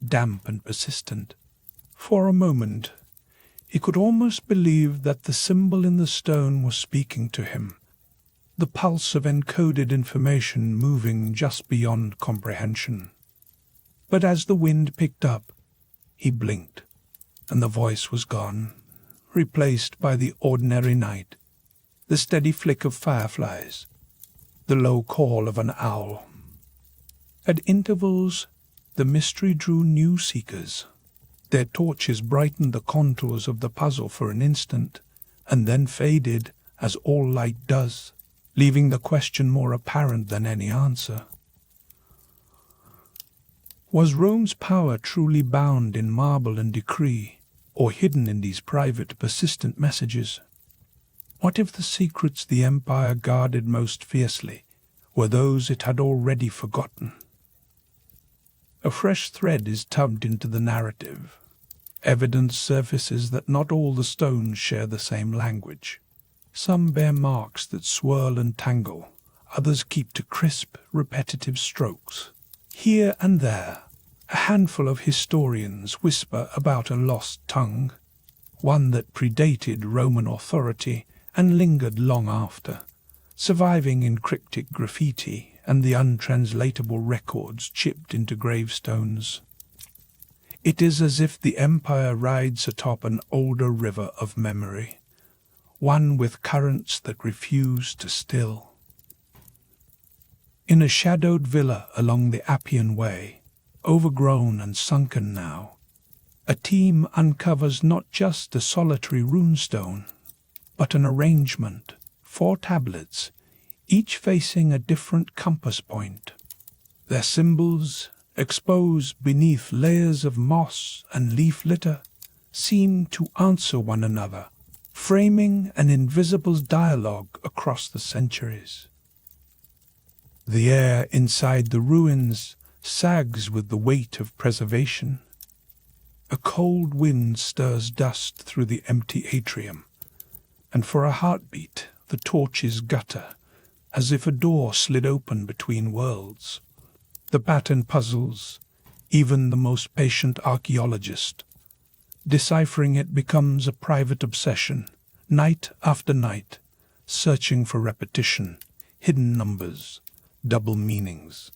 damp and persistent. For a moment, he could almost believe that the symbol in the stone was speaking to him, the pulse of encoded information moving just beyond comprehension. But as the wind picked up, he blinked, and the voice was gone, replaced by the ordinary night, the steady flick of fireflies, the low call of an owl. At intervals, the mystery drew new seekers. Their torches brightened the contours of the puzzle for an instant, and then faded, as all light does, leaving the question more apparent than any answer. Was Rome's power truly bound in marble and decree, or hidden in these private, persistent messages? What if the secrets the empire guarded most fiercely were those it had already forgotten? A fresh thread is tugged into the narrative. Evidence surfaces that not all the stones share the same language. Some bear marks that swirl and tangle, others keep to crisp, repetitive strokes. Here and there, a handful of historians whisper about a lost tongue, one that predated Roman authority and lingered long after, surviving in cryptic graffiti and the untranslatable records chipped into gravestones. It is as if the empire rides atop an older river of memory, one with currents that refuse to still. In a shadowed villa along the Appian Way, overgrown and sunken now, a team uncovers not just a solitary runestone, but an arrangement, 4 tablets, each facing a different compass point. Their symbols, exposed beneath layers of moss and leaf litter, seem to answer one another, framing an invisible dialogue across the centuries. The air inside the ruins sags with the weight of preservation. A cold wind stirs dust through the empty atrium, and for a heartbeat the torches gutter, as if a door slid open between worlds. The pattern puzzles even the most patient archaeologist, Deciphering it becomes a private obsession, night after night, searching for repetition, hidden numbers, double meanings.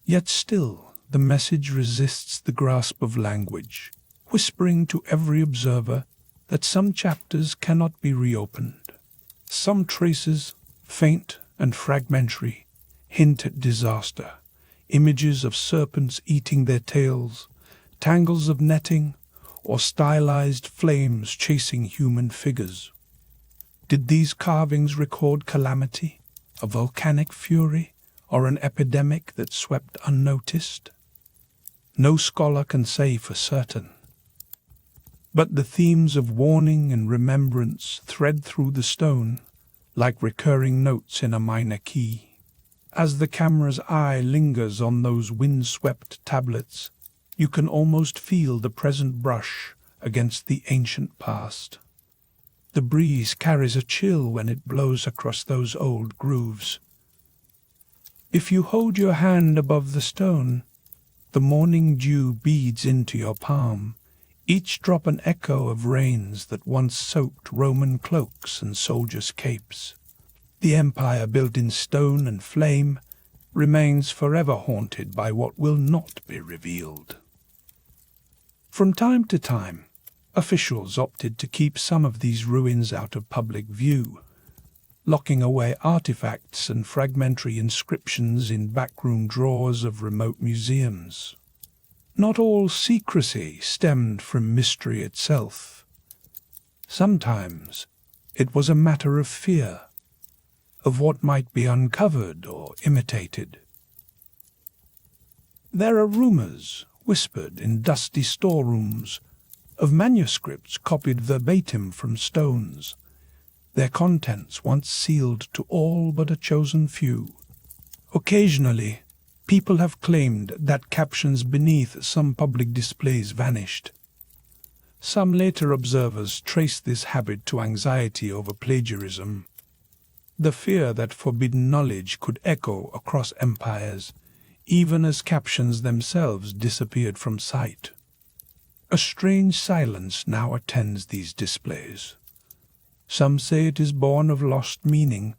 Yet still, the message resists the grasp of language, whispering to every observer that some chapters cannot be reopened. Some traces, faint and fragmentary, hint at disaster, images of serpents eating their tails, tangles of netting, or stylized flames chasing human figures. Did these carvings record calamity, a volcanic fury, or an epidemic that swept unnoticed? No scholar can say for certain. But the themes of warning and remembrance thread through the stone, like recurring notes in a minor key. As the camera's eye lingers on those wind-swept tablets, you can almost feel the present brush against the ancient past. The breeze carries a chill when it blows across those old grooves. If you hold your hand above the stone, the morning dew beads into your palm, each drop an echo of rains that once soaked Roman cloaks and soldiers' capes. The empire built in stone and flame remains forever haunted by what will not be revealed. From time to time, officials opted to keep some of these ruins out of public view, locking away artifacts and fragmentary inscriptions in backroom drawers of remote museums. Not all secrecy stemmed from mystery itself. Sometimes it was a matter of fear, of what might be uncovered or imitated. There are rumors, whispered in dusty storerooms, of manuscripts copied verbatim from stones, their contents once sealed to all but a chosen few. Occasionally, people have claimed that captions beneath some public displays vanished. Some later observers trace this habit to anxiety over plagiarism, the fear that forbidden knowledge could echo across empires, even as captions themselves disappeared from sight. A strange silence now attends these displays. Some say it is born of lost meaning,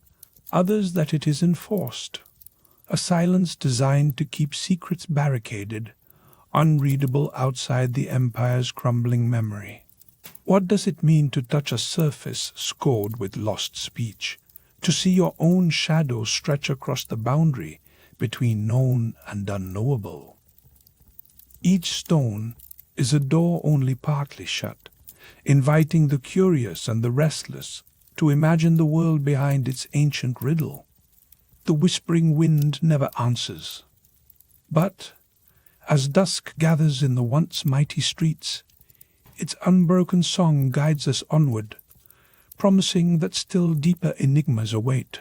others that it is enforced. A silence designed to keep secrets barricaded, unreadable outside the empire's crumbling memory. What does it mean to touch a surface scored with lost speech, to see your own shadow stretch across the boundary between known and unknowable? Each stone is a door only partly shut, inviting the curious and the restless to imagine the world behind its ancient riddle. The whispering wind never answers. But, as dusk gathers in the once mighty streets, its unbroken song guides us onward, promising that still deeper enigmas await,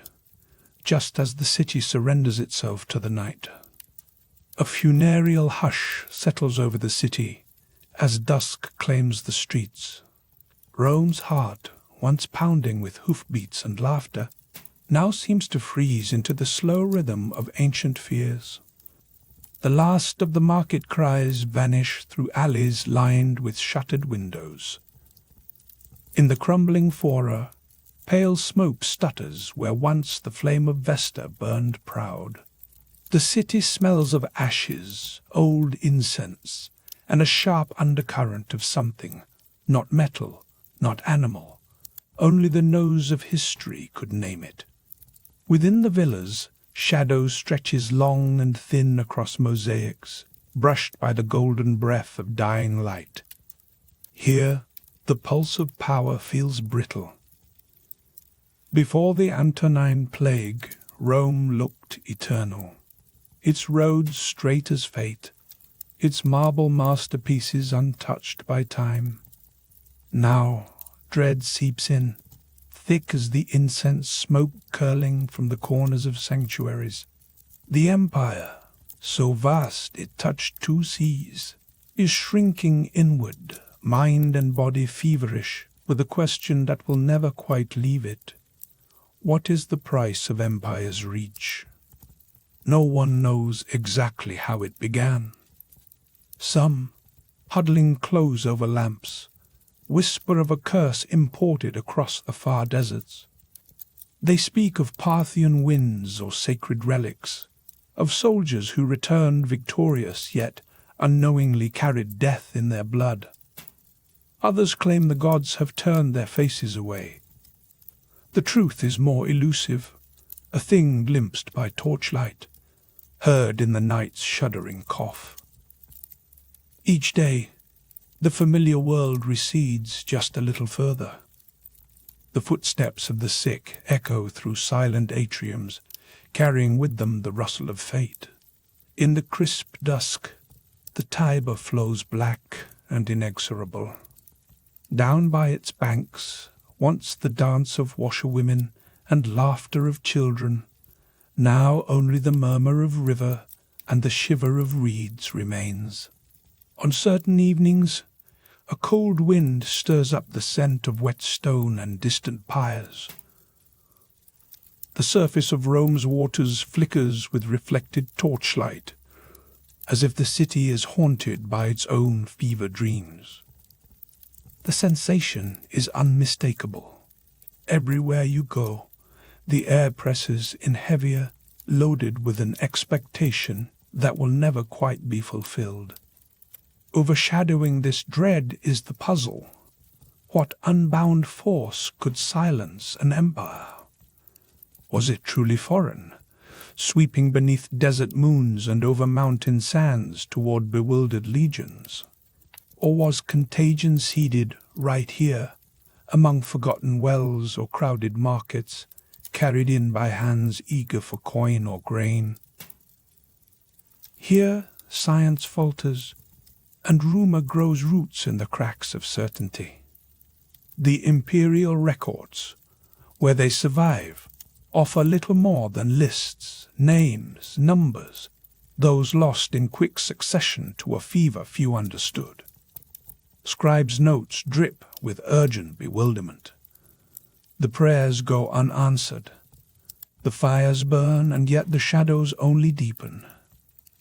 just as the city surrenders itself to the night. A funereal hush settles over the city as dusk claims the streets. Rome's heart, once pounding with hoofbeats and laughter, now seems to freeze into the slow rhythm of ancient fears. The last of the market cries vanish through alleys lined with shuttered windows. In the crumbling fora, pale smoke stutters where once the flame of Vesta burned proud. The city smells of ashes, old incense, and a sharp undercurrent of something, not metal, not animal. Only the nose of history could name it. Within the villas, shadow stretches long and thin across mosaics, brushed by the golden breath of dying light. Here, the pulse of power feels brittle. Before the Antonine Plague, Rome looked eternal, its roads straight as fate, its marble masterpieces untouched by time. Now, dread seeps in, thick as the incense smoke curling from the corners of sanctuaries. The empire, so vast it touched two seas, is shrinking inward, mind and body feverish, with a question that will never quite leave it. What is the price of empire's reach? No one knows exactly how it began. Some, huddling close over lamps, whisper of a curse imported across the far deserts. They speak of Parthian winds or sacred relics, of soldiers who returned victorious yet unknowingly carried death in their blood. Others claim the gods have turned their faces away. The truth is more elusive, a thing glimpsed by torchlight, heard in the night's shuddering cough. Each day, the familiar world recedes just a little further. The footsteps of the sick echo through silent atriums, carrying with them the rustle of fate. In the crisp dusk, the Tiber flows black and inexorable. Down by its banks, once the dance of washerwomen and laughter of children, now only the murmur of river and the shiver of reeds remains. On certain evenings, a cold wind stirs up the scent of wet stone and distant pyres. The surface of Rome's waters flickers with reflected torchlight, as if the city is haunted by its own fever dreams. The sensation is unmistakable. Everywhere you go, the air presses in heavier, loaded with an expectation that will never quite be fulfilled. Overshadowing this dread is the puzzle. What unbound force could silence an empire? Was it truly foreign, sweeping beneath desert moons and over mountain sands toward bewildered legions? Or was contagion seeded right here, among forgotten wells or crowded markets, carried in by hands eager for coin or grain? Here science falters, and rumor grows roots in the cracks of certainty. The imperial records, where they survive, offer little more than lists, names, numbers, those lost in quick succession to a fever few understood. Scribes' notes drip with urgent bewilderment. The prayers go unanswered. The fires burn, and yet the shadows only deepen.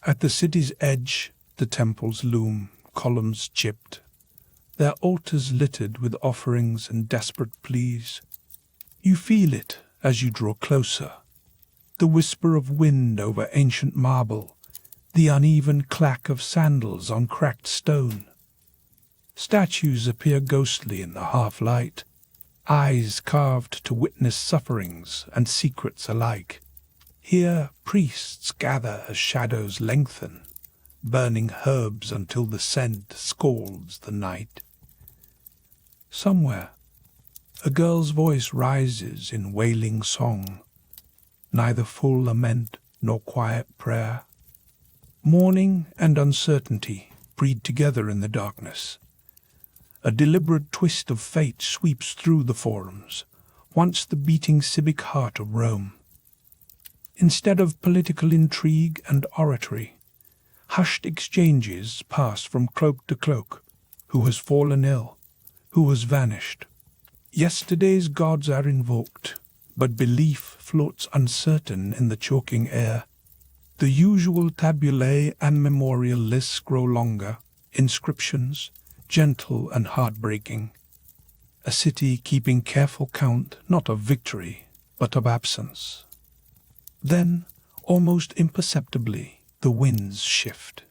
At the city's edge, the temples loom, columns chipped, their altars littered with offerings and desperate pleas. You feel it as you draw closer, the whisper of wind over ancient marble, the uneven clack of sandals on cracked stone. Statues appear ghostly in the half-light, eyes carved to witness sufferings and secrets alike. Here priests gather as shadows lengthen, burning herbs until the scent scalds the night. Somewhere, a girl's voice rises in wailing song, neither full lament nor quiet prayer. Mourning and uncertainty breed together in the darkness. A deliberate twist of fate sweeps through the forums, once the beating civic heart of Rome. Instead of political intrigue and oratory, hushed exchanges pass from cloak to cloak. Who has fallen ill? Who has vanished? Yesterday's gods are invoked, but belief floats uncertain in the choking air. The usual tabulae and memorial lists grow longer, inscriptions, gentle and heartbreaking. A city keeping careful count not of victory, but of absence. Then, almost imperceptibly, the winds shift.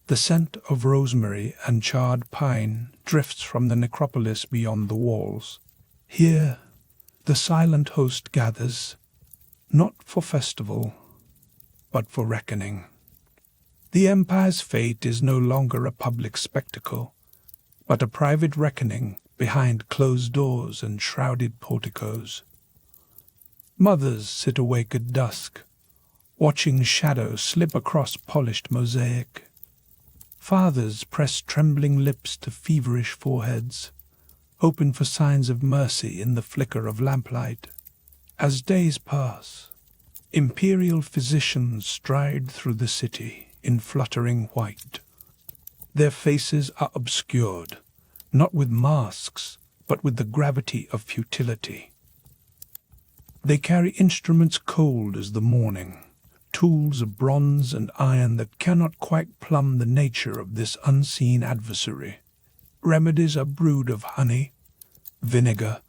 The scent of rosemary and charred pine drifts from the necropolis beyond the walls. Here, the silent host gathers, not for festival, but for reckoning. The empire's fate is no longer a public spectacle, but a private reckoning behind closed doors and shrouded porticos. Mothers sit awake at dusk, watching shadows slip across polished mosaic. Fathers press trembling lips to feverish foreheads, hoping for signs of mercy in the flicker of lamplight. As days pass, imperial physicians stride through the city in fluttering white. Their faces are obscured, not with masks, but with the gravity of futility. They carry instruments cold as the morning, tools of bronze and iron that cannot quite plumb the nature of this unseen adversary. Remedies are brewed of honey, vinegar,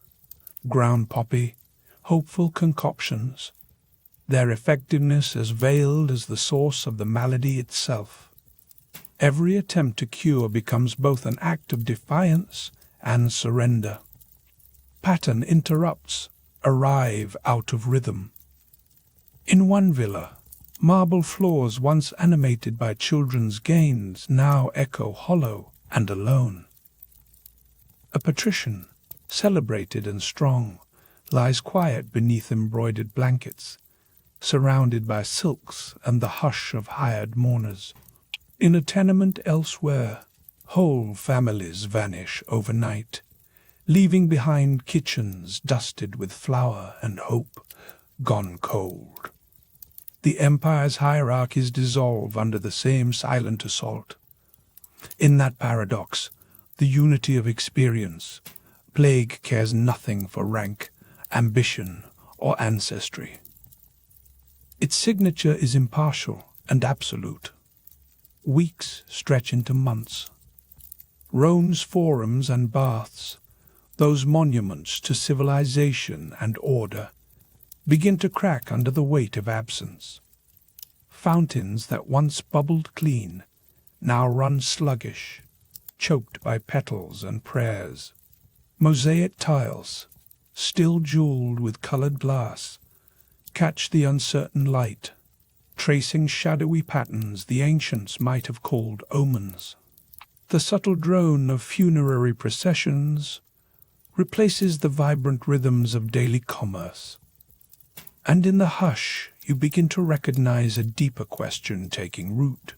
ground poppy, hopeful concoctions, their effectiveness as veiled as the source of the malady itself. Every attempt to cure becomes both an act of defiance and surrender. Pattern interrupts, arrive out of rhythm. In one villa, marble floors once animated by children's games now echo hollow and alone. A patrician, celebrated and strong, lies quiet beneath embroidered blankets, surrounded by silks and the hush of hired mourners. In a tenement elsewhere, whole families vanish overnight, leaving behind kitchens dusted with flour and hope gone cold. The empire's hierarchies dissolve under the same silent assault. In that paradox, the unity of experience, plague cares nothing for rank, ambition, or ancestry. Its signature is impartial and absolute. Weeks stretch into months. Rome's forums and baths, those monuments to civilization and order, begin to crack under the weight of absence. Fountains that once bubbled clean now run sluggish, choked by petals and prayers. Mosaic tiles, still jeweled with colored glass, catch the uncertain light, tracing shadowy patterns the ancients might have called omens. The subtle drone of funerary processions replaces the vibrant rhythms of daily commerce. And in the hush, you begin to recognize a deeper question taking root.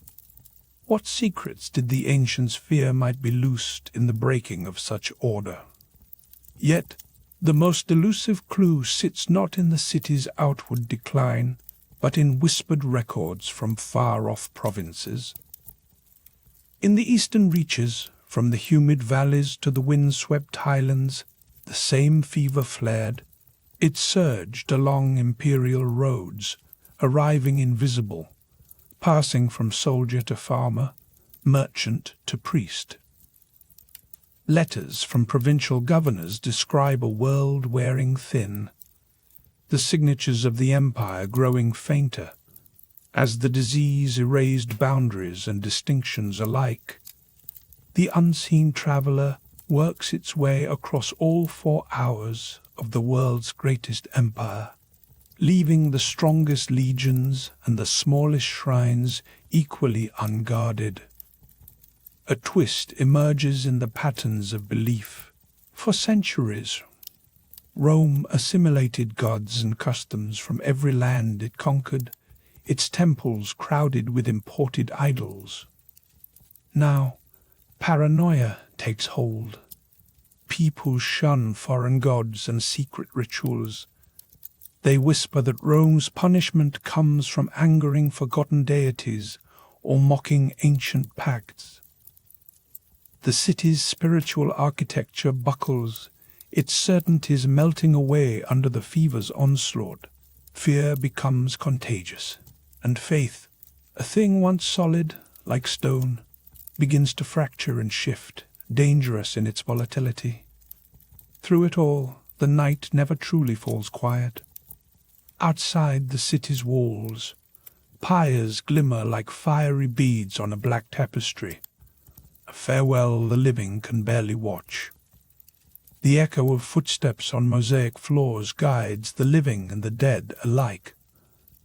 What secrets did the ancients fear might be loosed in the breaking of such order? Yet, the most elusive clue sits not in the city's outward decline, but in whispered records from far-off provinces. In the eastern reaches, from the humid valleys to the wind-swept highlands, the same fever flared. It surged along imperial roads, arriving invisible, passing from soldier to farmer, merchant to priest. Letters from provincial governors describe a world wearing thin, the signatures of the empire growing fainter, as the disease erased boundaries and distinctions alike. The unseen traveller works its way across all 4 hours of the world's greatest empire, leaving the strongest legions and the smallest shrines equally unguarded. A twist emerges in the patterns of belief. For centuries, Rome assimilated gods and customs from every land it conquered, its temples crowded with imported idols. Now, paranoia takes hold. People shun foreign gods and secret rituals. They whisper that Rome's punishment comes from angering forgotten deities or mocking ancient pacts. The city's spiritual architecture buckles, its certainties melting away under the fever's onslaught. Fear becomes contagious, and faith, a thing once solid, like stone, begins to fracture and shift, dangerous in its volatility. Through it all, the night never truly falls quiet. Outside the city's walls, pyres glimmer like fiery beads on a black tapestry. A farewell the living can barely watch. The echo of footsteps on mosaic floors guides the living and the dead alike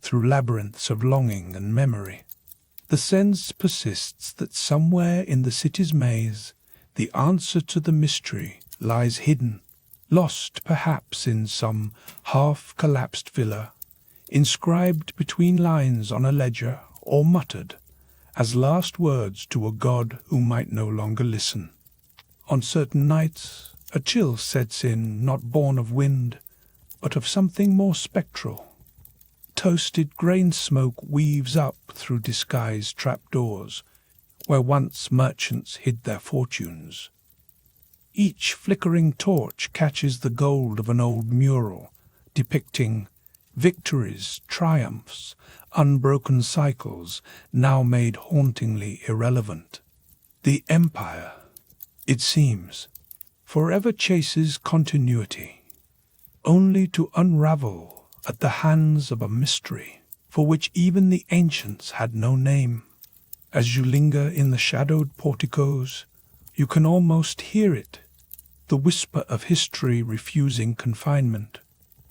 through labyrinths of longing and memory. The sense persists that somewhere in the city's maze, the answer to the mystery lies hidden, lost perhaps in some half-collapsed villa, inscribed between lines on a ledger or muttered as last words to a god who might no longer listen. On certain nights, a chill sets in, not born of wind, but of something more spectral. Toasted grain smoke weaves up through disguised trapdoors, where once merchants hid their fortunes. Each flickering torch catches the gold of an old mural, depicting victories, triumphs, unbroken cycles now made hauntingly irrelevant. The empire, it seems, forever chases continuity, only to unravel at the hands of a mystery for which even the ancients had no name. As you linger in the shadowed porticos, you can almost hear it, the whisper of history refusing confinement,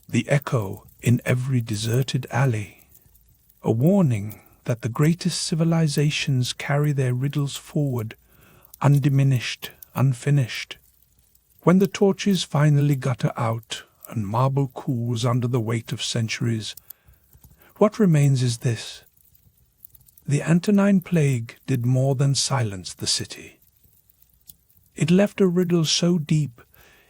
the echo in every deserted alley, a warning that the greatest civilizations carry their riddles forward, undiminished, unfinished. When the torches finally gutter out and marble cools under the weight of centuries, what remains is this: the Antonine Plague did more than silence the city. It left a riddle so deep,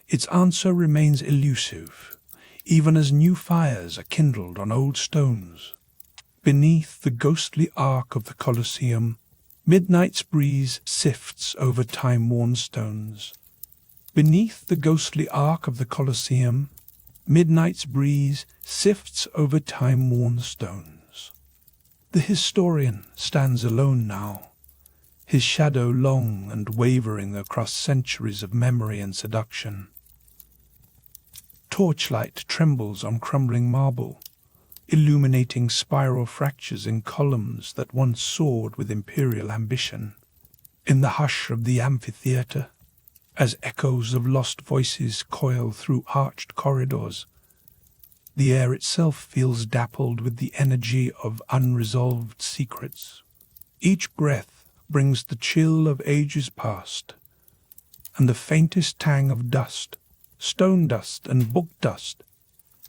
its answer remains elusive, even as new fires are kindled on old stones. Beneath the ghostly arc of the Colosseum, midnight's breeze sifts over time-worn stones. Beneath the ghostly arc of the Colosseum, midnight's breeze sifts over time-worn stones. The historian stands alone now, his shadow long and wavering across centuries of memory and seduction. Torchlight trembles on crumbling marble, illuminating spiral fractures in columns that once soared with imperial ambition. In the hush of the amphitheatre, as echoes of lost voices coil through arched corridors, the air itself feels dappled with the energy of unresolved secrets. Each breath brings the chill of ages past, and the faintest tang of dust, stone dust and book dust,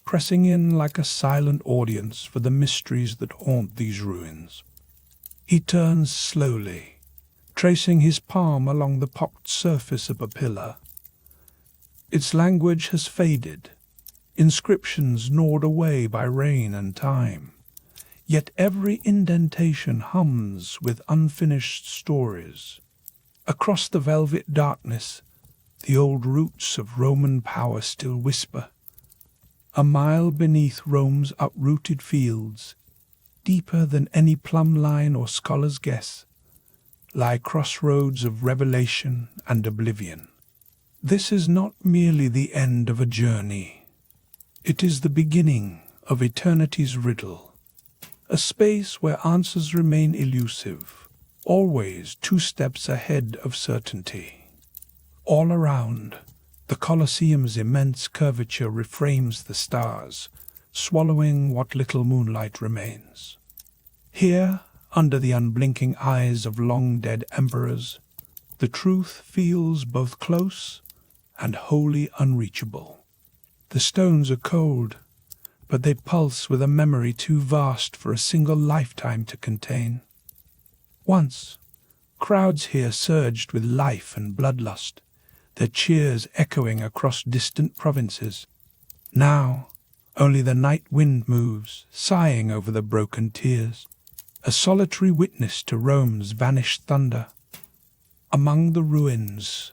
pressing in like a silent audience for the mysteries that haunt these ruins. He turns slowly, tracing his palm along the pocked surface of a pillar. Its language has faded, inscriptions gnawed away by rain and time, yet every indentation hums with unfinished stories. Across the velvet darkness, the old roots of Roman power still whisper. A mile beneath Rome's uprooted fields, deeper than any plumb line or scholar's guess, lie crossroads of revelation and oblivion. This is not merely the end of a journey. It is the beginning of eternity's riddle, a space where answers remain elusive, always 2 steps ahead of certainty. All around, the Colosseum's immense curvature reframes the stars, swallowing what little moonlight remains. Here, under the unblinking eyes of long-dead emperors, the truth feels both close and wholly unreachable. The stones are cold, but they pulse with a memory too vast for a single lifetime to contain. Once, crowds here surged with life and bloodlust, their cheers echoing across distant provinces. Now, only the night wind moves, sighing over the broken tears, a solitary witness to Rome's vanished thunder. Among the ruins,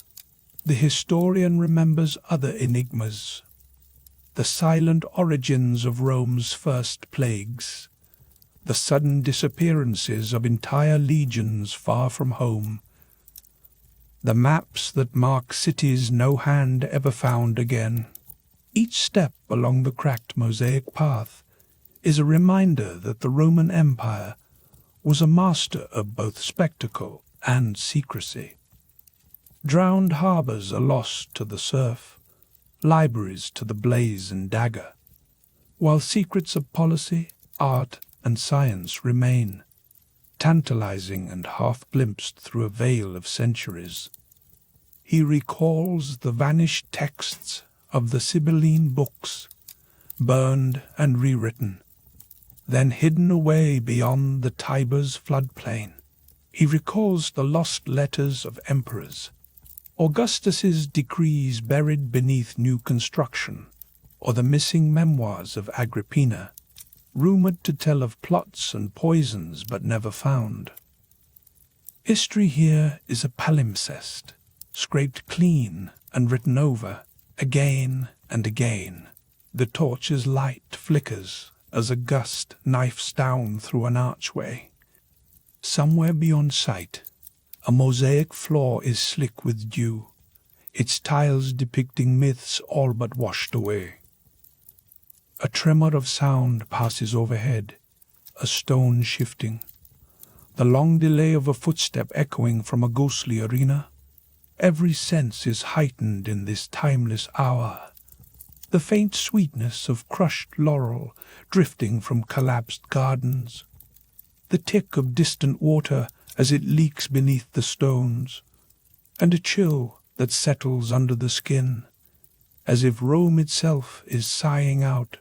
the historian remembers other enigmas, the silent origins of Rome's first plagues, the sudden disappearances of entire legions far from home, the maps that mark cities no hand ever found again. Each step along the cracked mosaic path is a reminder that the Roman Empire was a master of both spectacle and secrecy. Drowned harbors are lost to the surf, libraries to the blaze and dagger, while secrets of policy, art, and science remain, tantalizing and half-glimpsed through a veil of centuries. He recalls the vanished texts of the Sibylline books, burned and rewritten, then hidden away beyond the Tiber's floodplain. He recalls the lost letters of emperors, Augustus's decrees buried beneath new construction, or the missing memoirs of Agrippina, rumored to tell of plots and poisons but never found. History here is a palimpsest, scraped clean and written over, again and again. The torch's light flickers as a gust knifes down through an archway. Somewhere beyond sight, a mosaic floor is slick with dew, its tiles depicting myths all but washed away. A tremor of sound passes overhead, a stone shifting, the long delay of a footstep echoing from a ghostly arena. Every sense is heightened in this timeless hour. The faint sweetness of crushed laurel drifting from collapsed gardens, the tick of distant water as it leaks beneath the stones, and a chill that settles under the skin, as if Rome itself is sighing out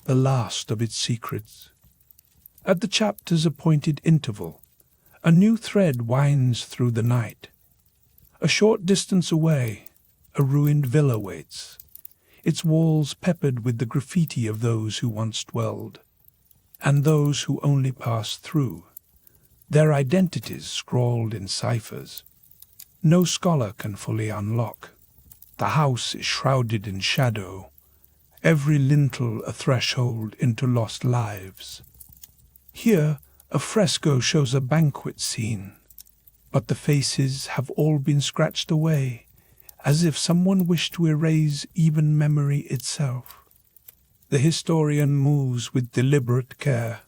the last of its secrets. At the chapter's appointed interval, a new thread winds through the night. A short distance away, a ruined villa waits, its walls peppered with the graffiti of those who once dwelled, and those who only passed through, their identities scrawled in ciphers. No scholar can fully unlock. The house is shrouded in shadow, every lintel a threshold into lost lives. Here, a fresco shows a banquet scene, but the faces have all been scratched away, as if someone wished to erase even memory itself. The historian moves with deliberate care,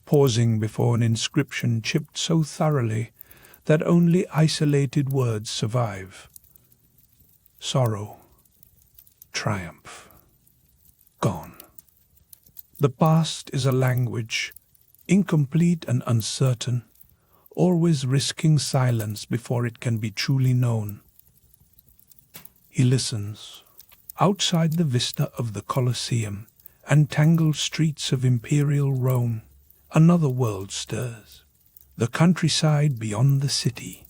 pausing before an inscription chipped so thoroughly that only isolated words survive. Sorrow, triumph, gone. The past is a language, incomplete and uncertain, always risking silence before it can be truly known. He listens. Outside the vista of the Colosseum and tangled streets of imperial Rome, another world stirs. The countryside beyond the city,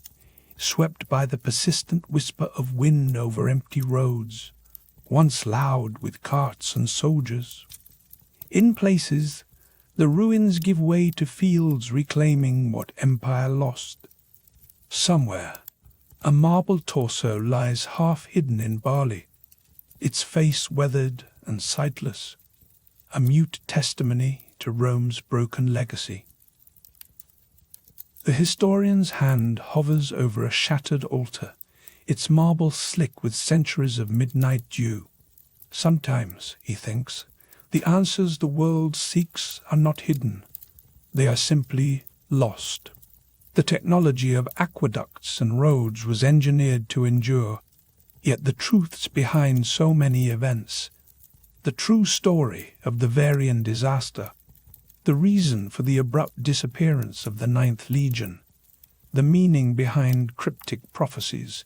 swept by the persistent whisper of wind over empty roads, once loud with carts and soldiers. In places, the ruins give way to fields reclaiming what empire lost. Somewhere, a marble torso lies half hidden in barley, its face weathered and sightless, a mute testimony to Rome's broken legacy. The historian's hand hovers over a shattered altar, its marble slick with centuries of midnight dew. Sometimes, he thinks, the answers the world seeks are not hidden. They are simply lost. The technology of aqueducts and roads was engineered to endure, yet the truths behind so many events, the true story of the Varian disaster, the reason for the abrupt disappearance of the Ninth Legion, the meaning behind cryptic prophecies,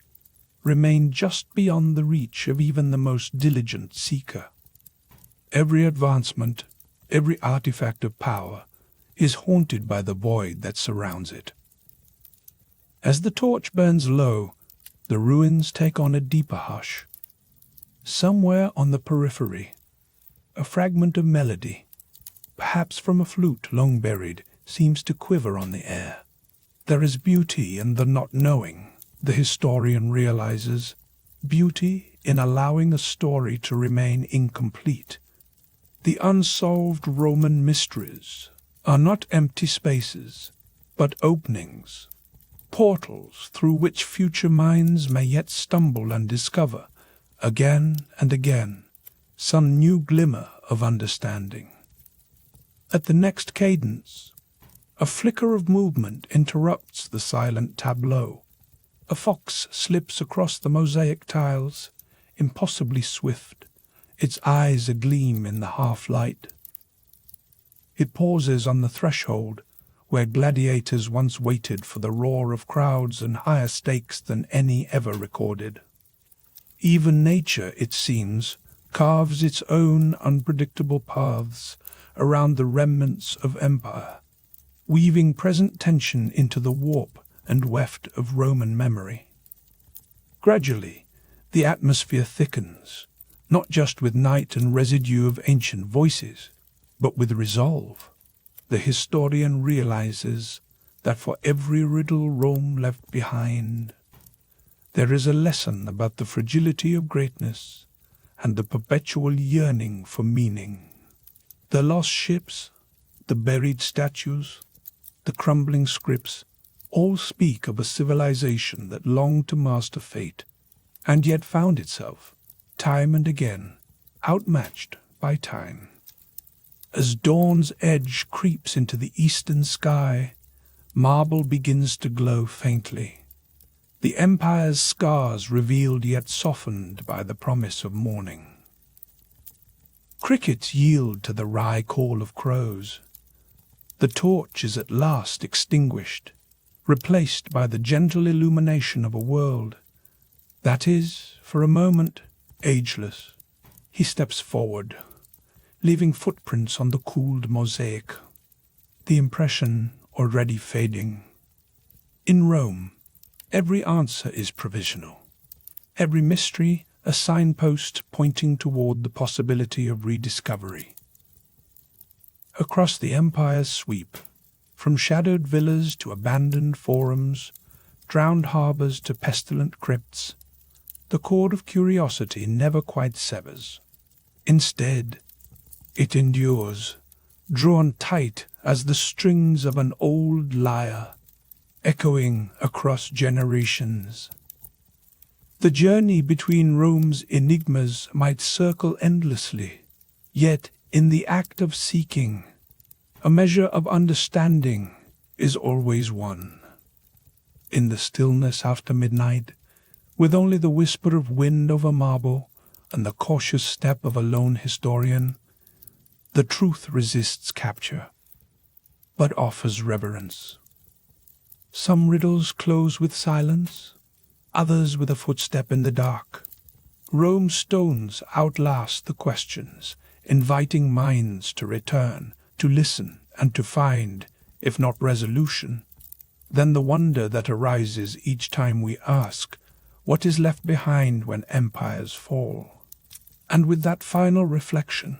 remain just beyond the reach of even the most diligent seeker. Every advancement, every artifact of power, is haunted by the void that surrounds it. As the torch burns low, the ruins take on a deeper hush. Somewhere on the periphery, a fragment of melody, perhaps from a flute long buried, seems to quiver on the air. There is beauty in the not knowing, the historian realizes, beauty in allowing a story to remain incomplete. The unsolved Roman mysteries are not empty spaces, but openings, portals through which future minds may yet stumble and discover, again and again, some new glimmer of understanding. At the next cadence, a flicker of movement interrupts the silent tableau. A fox slips across the mosaic tiles, impossibly swift, its eyes agleam in the half-light. It pauses on the threshold, where gladiators once waited for the roar of crowds and higher stakes than any ever recorded. Even nature, it seems, carves its own unpredictable paths around the remnants of empire, weaving present tension into the warp and weft of Roman memory. Gradually, the atmosphere thickens, not just with night and residue of ancient voices, but with resolve. The historian realizes that for every riddle Rome left behind, there is a lesson about the fragility of greatness and the perpetual yearning for meaning. The lost ships, the buried statues, the crumbling scripts, all speak of a civilization that longed to master fate, and yet found itself, time and again, outmatched by time. As dawn's edge creeps into the eastern sky, marble begins to glow faintly, the empire's scars revealed yet softened by the promise of morning. Crickets yield to the wry call of crows. The torch is at last extinguished, replaced by the gentle illumination of a world that is, for a moment, ageless. He steps forward, leaving footprints on the cooled mosaic, the impression already fading. In Rome, every answer is provisional, every mystery a signpost pointing toward the possibility of rediscovery. Across the empire's sweep, from shadowed villas to abandoned forums, drowned harbors to pestilent crypts, the cord of curiosity never quite severs. Instead, it endures, drawn tight as the strings of an old lyre, echoing across generations. The journey between Rome's enigmas might circle endlessly, yet in the act of seeking, a measure of understanding is always won. In the stillness after midnight, with only the whisper of wind over marble and the cautious step of a lone historian, the truth resists capture, but offers reverence. Some riddles close with silence, others with a footstep in the dark. Rome's stones outlast the questions, inviting minds to return, to listen, and to find, if not resolution, then the wonder that arises each time we ask, what is left behind when empires fall? And with that final reflection,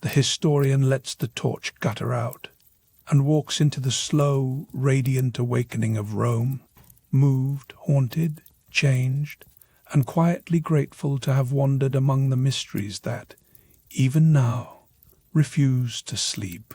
the historian lets the torch gutter out and walks into the slow, radiant awakening of Rome, moved, haunted, changed, and quietly grateful to have wandered among the mysteries that, even now, refuse to sleep.